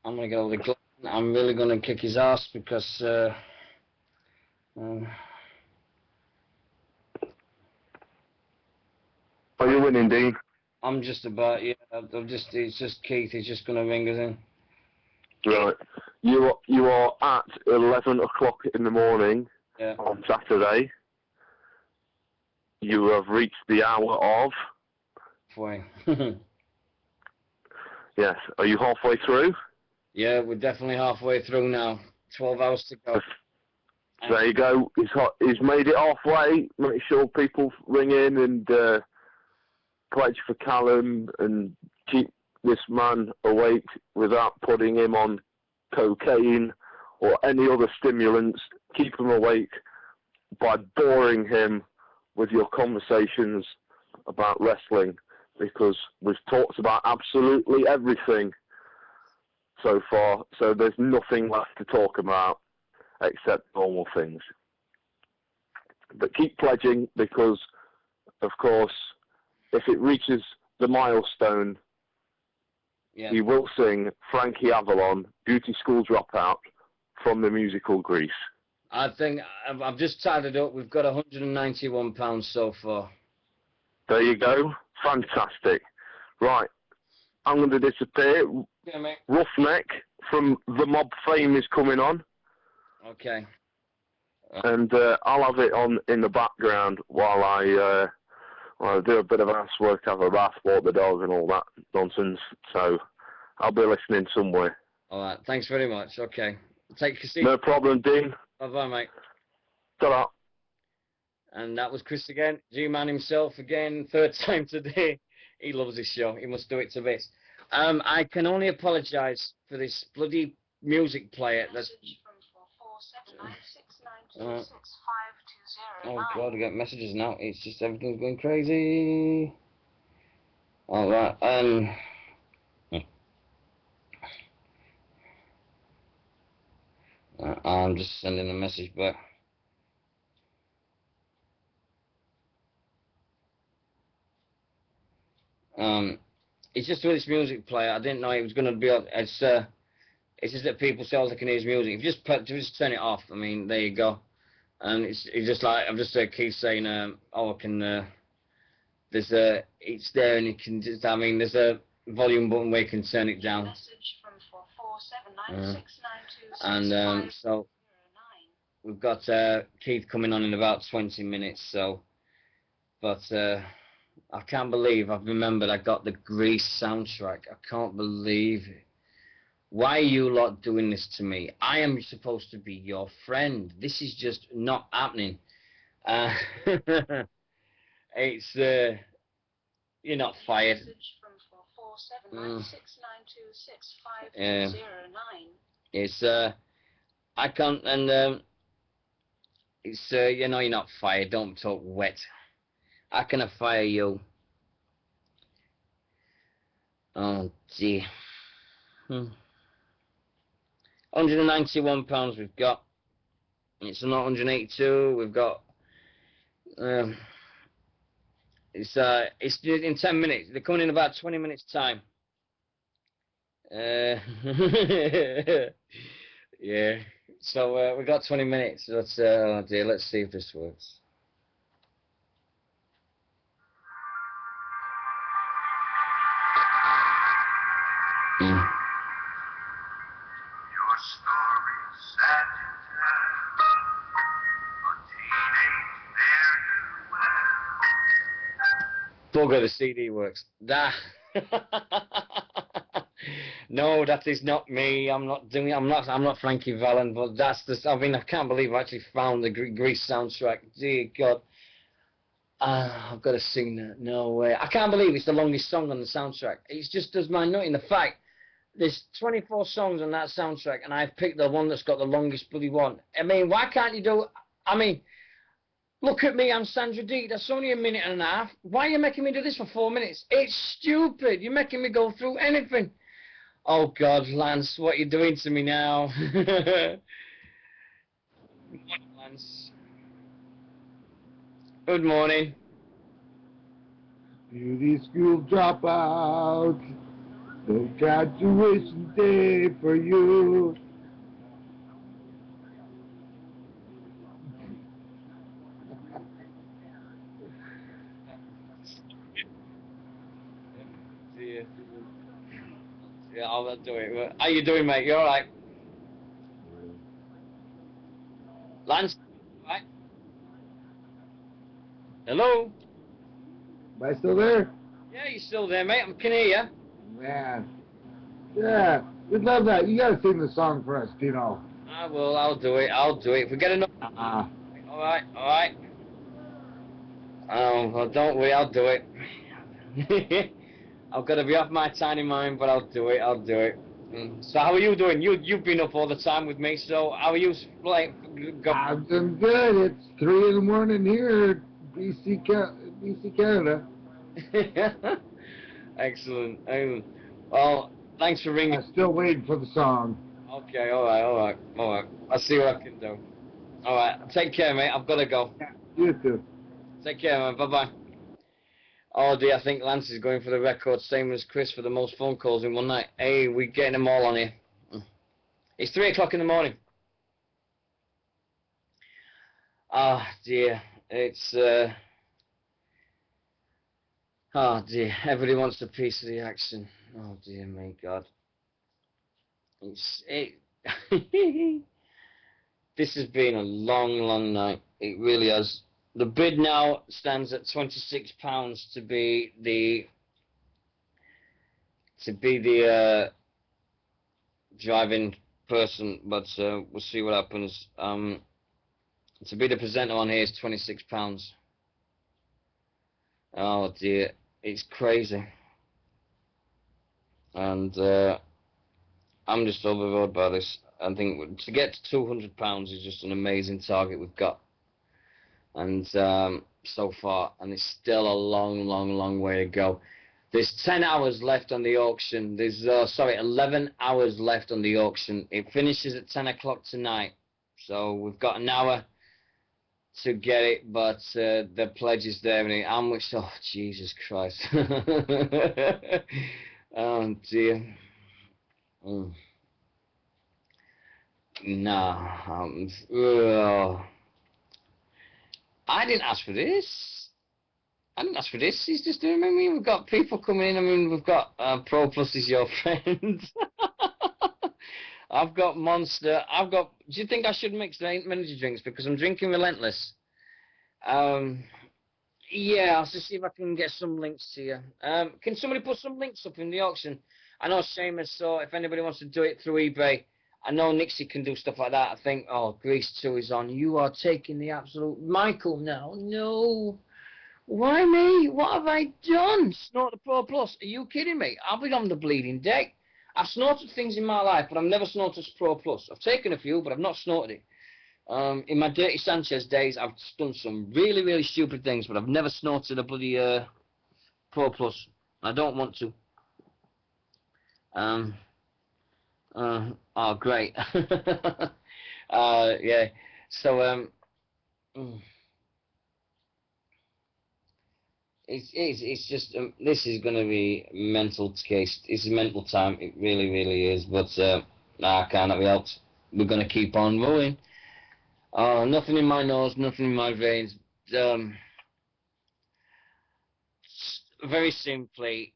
I'm going to go with the Glenn. I'm really going to kick his ass because... Are you winning, Dean? I'm just about, yeah. It's just Keith. He's just going to ring us in. Right. You are at 11 o'clock in the morning on Saturday. You have reached the hour of... Halfway. Yes. Are you halfway through? Yeah, we're definitely halfway through now. 12 hours to go. There you go. He's made it halfway. Make sure people ring in and pledge for Callum and keep this man awake without putting him on cocaine or any other stimulants. Keep him awake by boring him with your conversations about wrestling, because we've talked about absolutely everything so far, so there's nothing left to talk about except normal things. But keep pledging, because of course if it reaches the milestone. Yeah. He will sing Frankie Avalon, Beauty School Dropout, from the musical Grease. I think I've just tied it up. We've got £191 so far. There you go. Fantastic. Right. I'm going to disappear. Yeah, mate. Roughneck from The Mob fame is coming on. Okay. And I'll have it on in the background while I do a bit of housework, have a bath, walk the dog and all that nonsense. So I'll be listening somewhere. All right. Thanks very much. Okay. Take your seat. No problem, Dean. Bye-bye, mate. Ta-da. And that was Chris again. G-Man himself again, third time today. He loves this show. He must do it to bits. I can only apologise for this bloody music player that's... Oh God, I get messages now. It's just everything's going crazy. All right. I'm just sending a message back. It's just with this music player. I didn't know it was going to be on. It's just that people say, "Oh, they can hear his music." If you just turn it off. I mean, there you go. And it's just like I'm just keep saying, "Oh, I can." There's it's there, and you can just. I mean, there's a volume button where you can turn it down. And so we've got Keith coming on in about 20 minutes. So, but I can't believe I've remembered I got the Grease soundtrack. I can't believe it. Why are you lot doing this to me? I am supposed to be your friend. This is just not happening. It's you're not fired. Yeah. It's I can't, and it's you know, you're not fired. Don't talk wet. How can I fire you? Oh dear. £191 we've got. It's not 182. We've got. It's in 10 minutes. They're coming in about 20 minutes time. Yeah. So we've got 20 minutes. Let's oh dear. Let's see if this works. Bugger, the CD works. No, that is not me. I'm not Frankie Valli, but that's the. I mean, I can't believe I actually found the Grease soundtrack. Dear God. I've got to sing that. No way. I can't believe it's the longest song on the soundtrack. It just does my nut in the fact there's 24 songs on that soundtrack, and I've picked the one that's got the longest bloody one. I mean, why can't you do? I mean, look at me. I'm Sandra Dee. That's only a minute and a half. Why are you making me do this for 4 minutes? It's stupid. You're making me go through anything. Oh God, Lance, what are you doing to me now? Lance. Good morning. Beauty school dropout, no graduation day for you. Yeah, I'll do it. How you doing, mate? You all right? Lance, all right? Hello? Am I still there? Yeah, you're still there, mate. I can hear you. Man. Yeah, we'd love that. You gotta sing the song for us, Dino. I will. I'll do it. I'll do it. If we get enough. All right. All right. Oh, well, don't worry. I'll do it. I've got to be off my tiny mind, but I'll do it. I'll do it. So how are you doing? You've been up all the time with me. So how are you? Like, I'm doing good. It's 3 in the morning here, BC, Canada. Excellent. Well, thanks for ringing. I'm still waiting for the song. Okay. All right. I'll see what I can do. All right. Take care, mate. I've got to go. Yeah, you too. Take care, man. Bye-bye. Oh dear, I think Lance is going for the record, same as Chris for the most phone calls in one night. Hey, we're getting them all on here. It's 3 o'clock in the morning. Oh dear, it's oh dear, everybody wants a piece of the action. Oh dear, my God. This has been a long, long night. It really has. The bid now stands at £26 to be the driving person, but we'll see what happens. To be the presenter on here is £26. Oh dear, it's crazy, and I'm just overawed by this. I think to get to £200 is just an amazing target we've got, and so far, and it's still a long, long, long way to go. There's 10 hours left on the auction. There's 11 hours left on the auction. It finishes at 10 o'clock tonight, so we've got an hour to get it, but the pledge is there. And how much? Oh, Jesus Christ! Oh dear. Nah, I didn't ask for this. He's just doing. I mean, we've got people coming in. I mean, we've got Pro Plus is your friend. I've got Monster. Do you think I should mix the energy drinks because I'm drinking Relentless? Yeah, I'll just see if I can get some links to you. Can somebody put some links up in the auction? I know Seamus, so if anybody wants to do it through eBay, I know Nixie can do stuff like that. I think, oh, Grease 2 is on. You are taking the absolute... Michael, no. Why me? What have I done? Snort the Pro Plus. Are you kidding me? I've been on the bleeding deck. I've snorted things in my life, but I've never snorted Pro Plus. I've taken a few, but I've not snorted it. In my Dirty Sanchez days, I've done some really, really stupid things, but I've never snorted a bloody Pro Plus. I don't want to. Oh, great. Yeah. So, it's just this is going to be mental case. It's a mental time. It really, really is. But I cannot be helped. We're going to keep on rolling. Nothing in my nose, nothing in my veins. Very simply,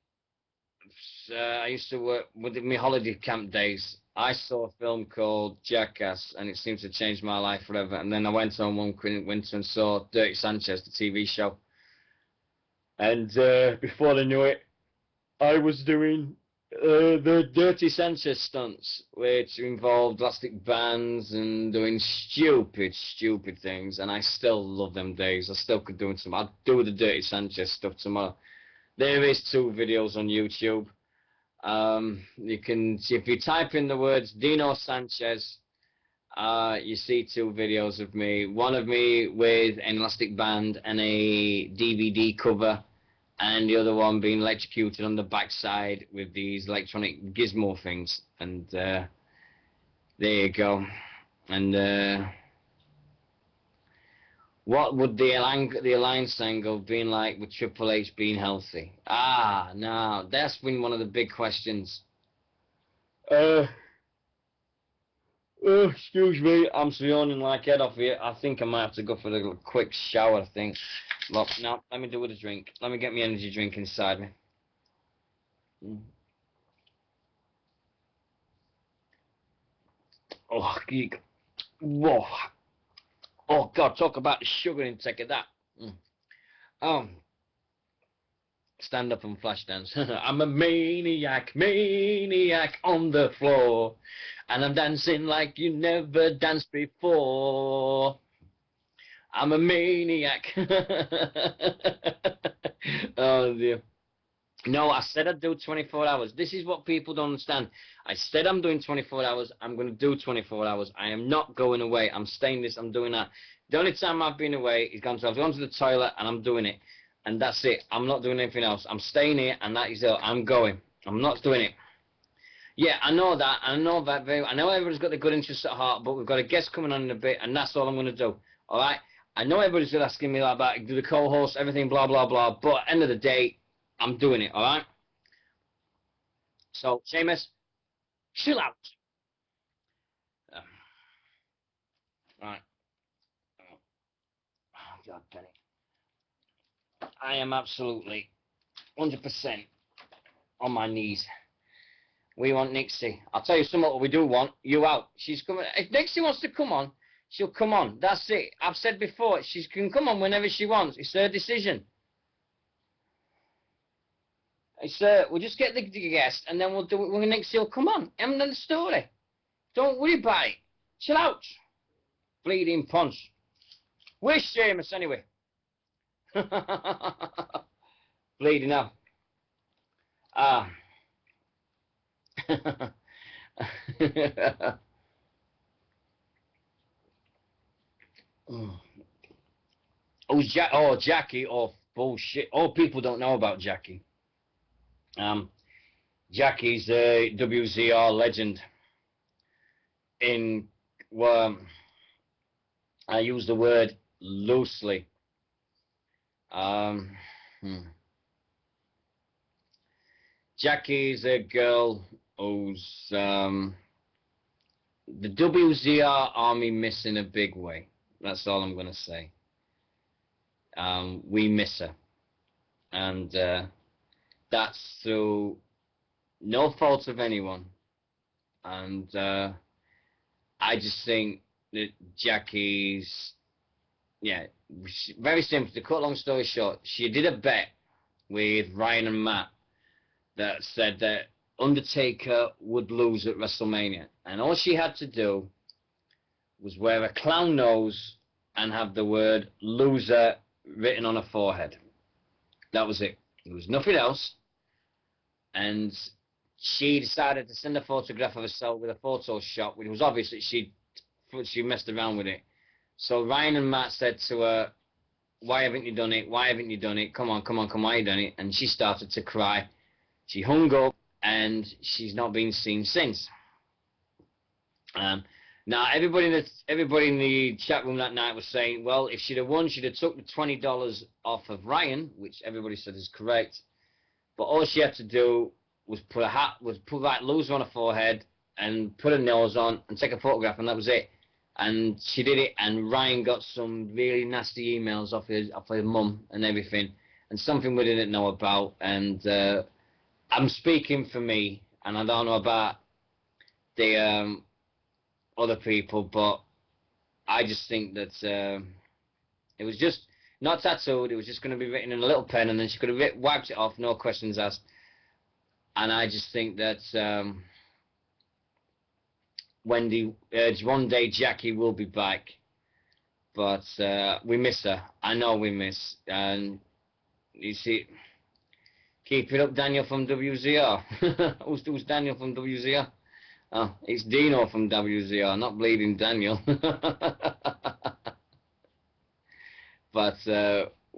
I used to work with my holiday camp days. I saw a film called Jackass, and it seemed to change my life forever. And then I went on one winter and saw Dirty Sanchez, the TV show. And before I knew it, I was doing the Dirty Sanchez stunts, which involved elastic bands and doing stupid things. And I still love them days. I still could do some. I'll do the Dirty Sanchez stuff tomorrow. There is 2 videos on YouTube. You can see if you type in the words Dino Sanchez, you see 2 videos of me. One of me with an elastic band and a DVD cover, and the other one being electrocuted on the backside with these electronic gizmo things. And there you go. And what would the alliance angle been like with Triple H being healthy? No, that's been one of the big questions. Excuse me, I'm yawning like head off here. I think I might have to go for a quick shower, I think. Look, no, let me do with a drink. Let me get my energy drink inside me. Oh, geek. Whoa. Oh, God, talk about the sugar intake of that. Stand up and flash dance. I'm a maniac on the floor. And I'm dancing like you never danced before. I'm a maniac. Oh, dear. No, I said I'd do 24 hours. This is what people don't understand. I said I'm doing 24 hours. I'm going to do 24 hours. I am not going away. I'm staying this. I'm doing that. The only time I've been away is I've gone to the toilet and I'm doing it. And that's it. I'm not doing anything else. I'm staying here and that is it. I'm going. I'm not doing it. Yeah, I know that. I know that. I know everyone's got the good interests at heart, but we've got a guest coming on in a bit and that's all I'm going to do. All right? I know everybody's still asking me like about do the co-host, everything, blah, blah, blah. But at the end of the day, I'm doing it, all right? So, Seamus, chill out. Right. Oh, God, Penny. I am absolutely 100% on my knees. We want Nixie. I'll tell you something what we do want. You out. She's coming. If Nixie wants to come on, she'll come on. That's it. I've said before, she can come on whenever she wants. It's her decision. It's we'll just get the guest and then we'll do it when Nixie will come on. End of the story. Don't worry about it. Chill out. Bleeding punch. Where's Seamus anyway? Bleeding out. Jackie. Oh, bullshit. Oh, people don't know about Jackie. Jackie's a WZR legend. I use the word loosely. Jackie's a girl who's the WZR army miss in a big way. That's all I'm going to say. We miss her. And that's through no fault of anyone. And I just think that Jackie's, very simple. To cut a long story short, she did a bet with Ryan and Matt that said that Undertaker would lose at WrestleMania. And all she had to do was wear a clown nose and have the word loser written on her forehead. That was it. There was nothing else. And she decided to send a photograph of herself with a Photoshop, which was obvious that she messed around with it. So Ryan and Matt said to her, why haven't you done it? Why haven't you done it? Come on, why have you done it? And she started to cry. She hung up, and she's not been seen since. Now, everybody in the chat room that night was saying, well, if she'd have won, she'd have took the $20 off of Ryan, which everybody said is correct. But all she had to do was put that loser on her forehead and put her nails on and take a photograph, and that was it. And she did it, and Ryan got some really nasty emails off his mum and everything, and something we didn't know about. And I'm speaking for me, and I don't know about the other people, but I just think that it was just not tattooed. It was just going to be written in a little pen, and then she could have wiped it off, no questions asked. And I just think that one day Jackie will be back, but we miss her. I know we miss. And you see, keep it up, Daniel from WZR. Who's Daniel from WZR? Oh, it's Dino from WZR, not Bleeding Daniel. But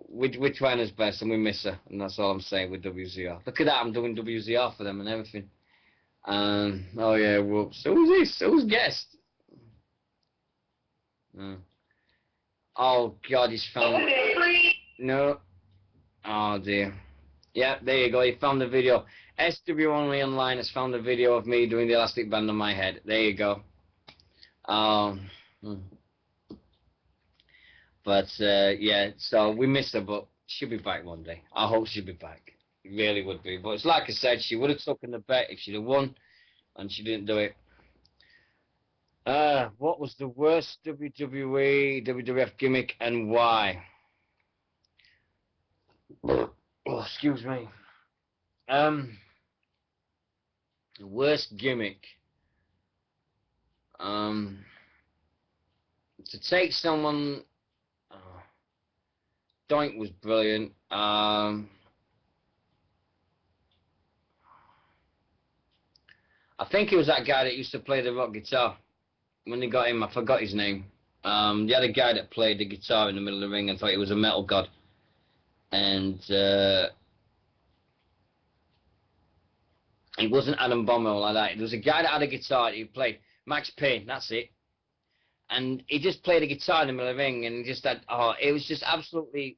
we're trying our best, and we miss her, and that's all I'm saying with WZR. Look at that, I'm doing WZR for them and everything. Oh yeah, whoops. Who's this? Who's guest? Oh God, he's found. No. Oh dear. Yeah, there you go. You found the video. SW Only Online has found a video of me doing the elastic band on my head. There you go. But yeah, so we missed her, but she'll be back one day. I hope she'll be back. It really would be. But it's like I said, she would have taken the bet if she'd have won, and she didn't do it. What was the worst WWE, WWF gimmick, and why? Oh, excuse me. The worst gimmick. To take someone. Doink was brilliant. I think it was that guy that used to play the rock guitar. When they got him, I forgot his name. The other guy that played the guitar in the middle of the ring, I thought he was a metal god. And it wasn't Adam Bomber like that. There was a guy that had a guitar that he played. Max Payne, that's it. and he just played a guitar in the middle of the ring, and he just had, oh, it was just absolutely,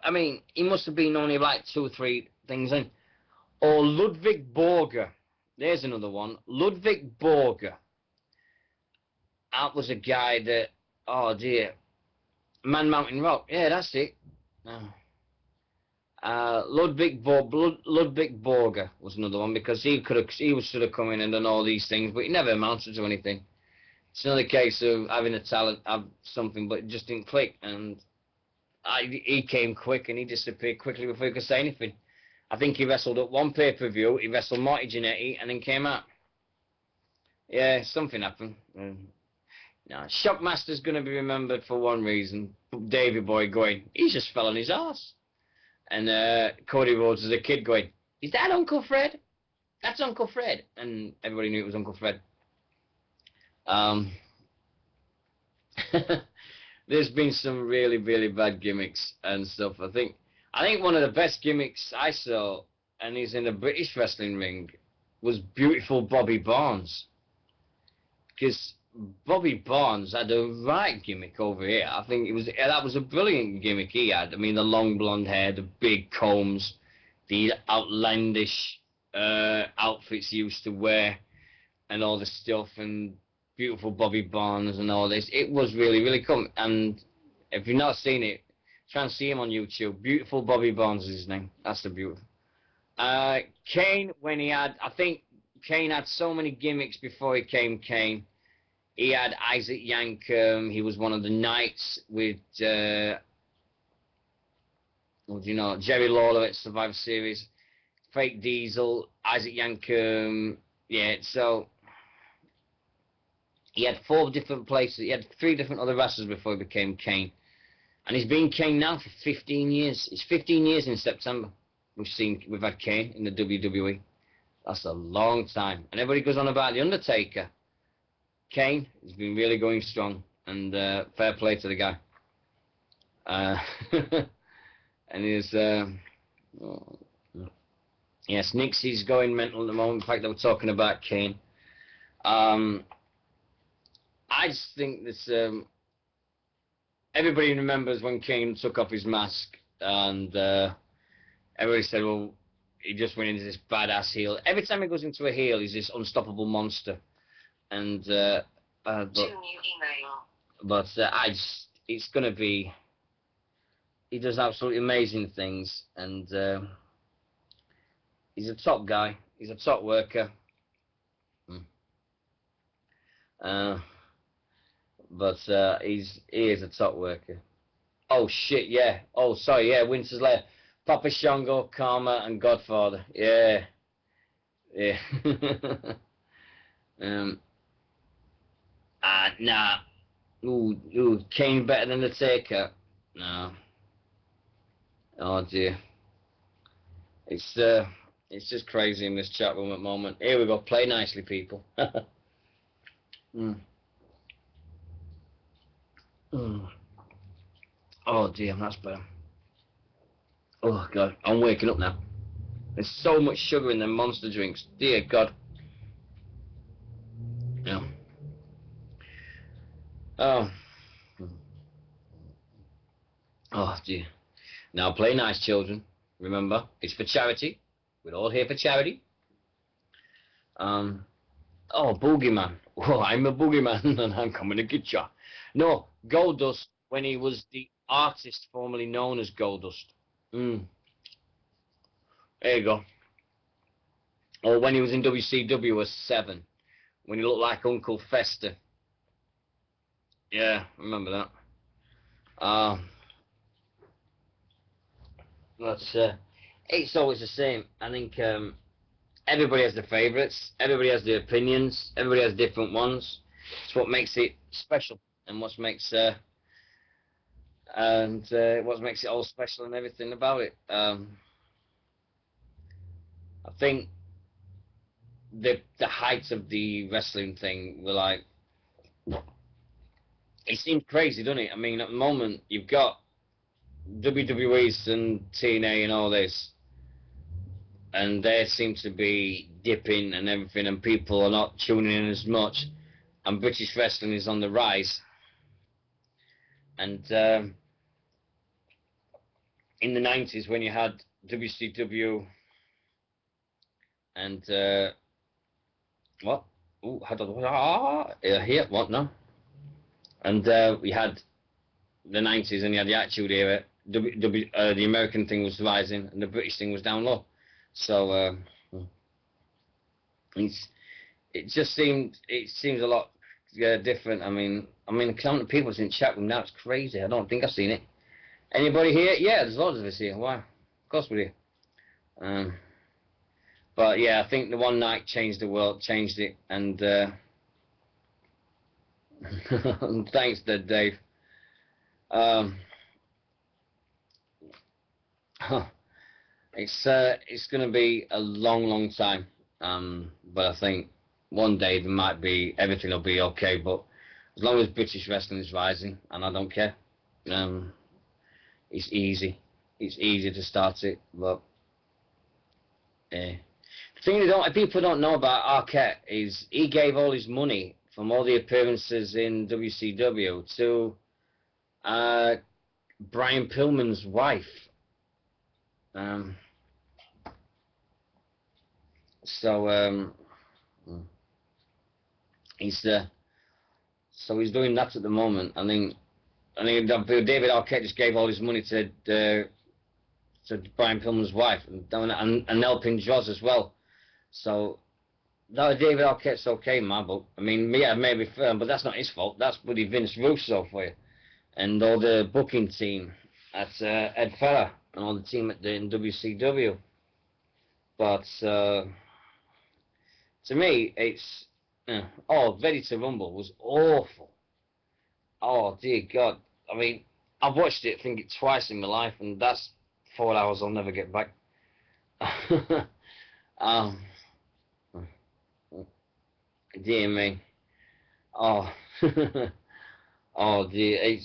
I mean, he must have been only like 2 or 3 things in. Or Ludwig Borger, there's another one, Ludwig Borger. That was a guy that, oh dear, Man Mountain Rock, yeah, that's it. Ludwig Borger was another one, because he was sort of come in and done all these things, but he never amounted to anything. It's another case of having a talent, have something, but it just didn't click. And he came quick and he disappeared quickly before he could say anything. I think he wrestled at one pay-per-view, he wrestled Marty Jannetty, and then came out. Yeah, something happened. No, Shockmaster's going to be remembered for one reason. Davey Boy going, he just fell on his ass. And Cody Rhodes as a kid going, is that Uncle Fred? That's Uncle Fred. And everybody knew it was Uncle Fred. There's been some really, really bad gimmicks and stuff. I think one of the best gimmicks I saw, and he's in the British wrestling ring, was Beautiful Bobby Barnes. Because Bobby Barnes had a right gimmick over here. I think that was a brilliant gimmick he had. I mean, the long blonde hair, the big combs, the outlandish outfits he used to wear, and all the stuff, and Beautiful Bobby Barnes and all this. It was really, really cool. And if you've not seen it, try and see him on YouTube. Beautiful Bobby Barnes is his name. That's the beautiful. Kane, when he had, I think Kane had so many gimmicks before he came Kane. He had Isaac Yankem. He was one of the Knights with, Jerry Lawler at Survivor Series. Fake Diesel, Isaac Yankem. Yeah, so he had 4 different places. He had 3 different other wrestlers before he became Kane. And he's been Kane now for 15 years. It's 15 years in September. We've had Kane in the WWE. That's a long time. And everybody goes on about The Undertaker. Kane has been really going strong. And fair play to the guy. And he's... yes, Nixie's going mental at the moment. In fact, they were talking about Kane. I just think that everybody remembers when Kane took off his mask, and everybody said, well, he just went into this badass heel. Every time he goes into a heel, he's this unstoppable monster. And it's going to be, he does absolutely amazing things, and he's a top guy. He's a top worker. But he is a top worker. Oh shit, yeah. Oh sorry, yeah, Winter's Lair. Papa Shango, Karma, and Godfather. Yeah. Yeah. Nah. Ooh, Kane better than the Taker? No. Oh dear. It's just crazy in this chat room at the moment. Here we go. Play nicely, people. Oh dear, that's better. Oh god, I'm waking up now. There's so much sugar in them monster drinks. Dear god. Yeah. Oh. Oh dear. Now play nice, children. Remember, it's for charity. We're all here for charity. Oh, Boogeyman. Oh, I'm a Boogeyman and I'm coming to get ya. No, Goldust, when he was the artist formerly known as Goldust. There you go. Or when he was in WCW as 7, when he looked like Uncle Fester. Yeah, remember that. It's always the same. I think everybody has their favourites, everybody has their opinions, everybody has different ones. It's what makes it special, and what makes it all special and everything about it. I think the height of the wrestling thing were like, it seems crazy, doesn't it? I mean, at the moment you've got WWE's and TNA and all this, and they seem to be dipping and everything, and people are not tuning in as much, and British wrestling is on the rise. And in the 90s, when you had WCW and what? Oh, here, what? No. And we had the 90s, and you had the Attitude Era. The American thing was rising, and the British thing was down low. So it seems a lot different. I mean, the count of people's in chat room now, it's crazy. I don't think I've seen it. Anybody here? Yeah, there's loads of us here. Why? Of course we're here. But yeah, I think the one night changed the world, changed it, and thanks, Dave. It's going to be a long, long time. But I think one day there might be, everything will be okay. But as long as British wrestling is rising, and I don't care, it's easy. It's easy to start it. But the thing people don't know about Arquette is he gave all his money from all the appearances in WCW to Brian Pillman's wife. He's doing that at the moment. I think David Arquette just gave all his money to Brian Pillman's wife and helping Joz as well. So that David Arquette's okay in my book. I mean, yeah, maybe firm, but that's not his fault. That's bloody Vince Russo for you, and all the booking team at Ed Ferrer and all the team in WCW. But to me, it's Ready to Rumble was awful. Oh dear God! I mean, I've watched it, I think it twice in my life, and that's 4 hours I'll never get back. Dear me. Oh, oh dear.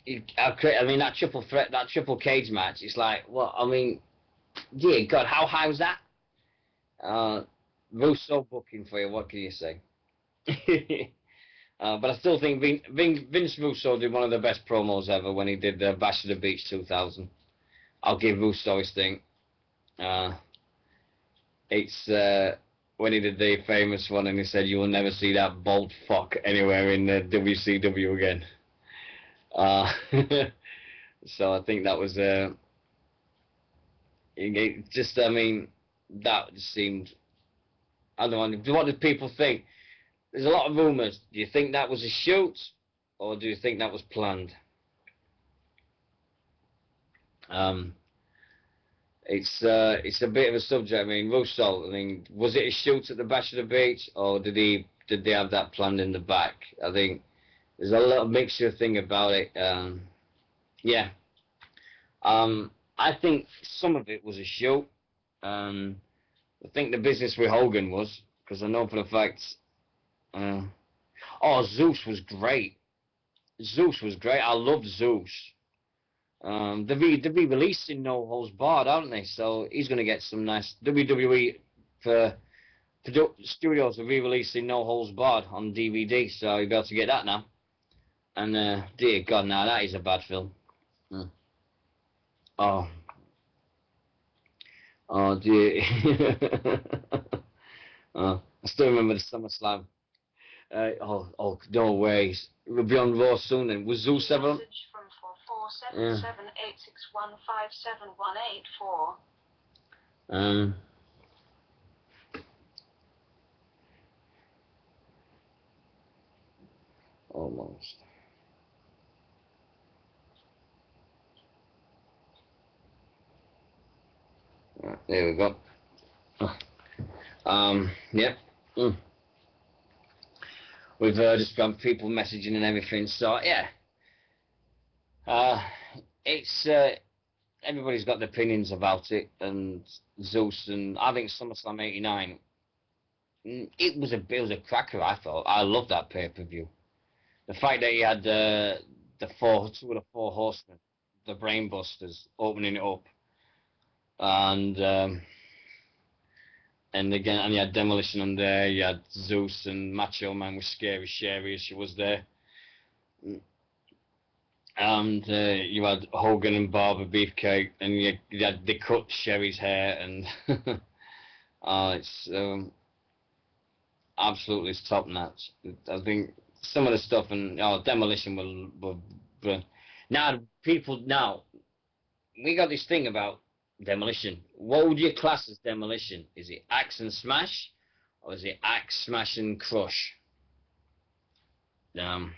I mean, that triple threat, that triple cage match. It's like, what? I mean, dear God, how high was that? Russo booking for you. What can you say? But I still think Vince Russo did one of the best promos ever when he did Bash of the Beach 2000. I'll give Russo his thing. It's when he did the famous one and he said, "You will never see that bald fuck anywhere in WCW again." So I think that was just, I mean, that just seemed, I don't know, what did people think? There's a lot of rumours. Do you think that was a shoot, or do you think that was planned? It's a bit of a subject. I mean, Russo, I mean, was it a shoot at the Bash of the Beach, or did they have that planned in the back? I think there's a little mixture thing about it. Yeah. I think some of it was a shoot. I think the business with Hogan was, because I know for the fact. Zeus was great. Zeus was great. I loved Zeus. They're re-releasing No Holds Barred, aren't they? So he's going to get some nice WWE for studios are re-releasing No Holds Barred on DVD, so you'll be able to get that now. And dear God, now that is a bad film. Oh dear. I still remember the SummerSlam. No way. We'll be on Raw soon. And was Zeus ever? Message from 447786157184. Almost. Right, there we go. Yep. We've just got people messaging and everything, so yeah. It's everybody's got their opinions about it, and Zeus, and I think SummerSlam '89. It was a cracker. I thought I loved that pay-per-view. The fact that you had two of the four horsemen, the Brainbusters, opening it up, and again, and you had Demolition on there, you had Zeus and Macho Man with Scary Sherry, she was there. And you had Hogan and Barber Beefcake, and you had they cut Sherry's hair, and it's absolutely top notch. I think some of the stuff and Demolition were now we got this thing about Demolition. What would you class as Demolition? Is it axe and smash, or is it axe, smash and crush? Mm.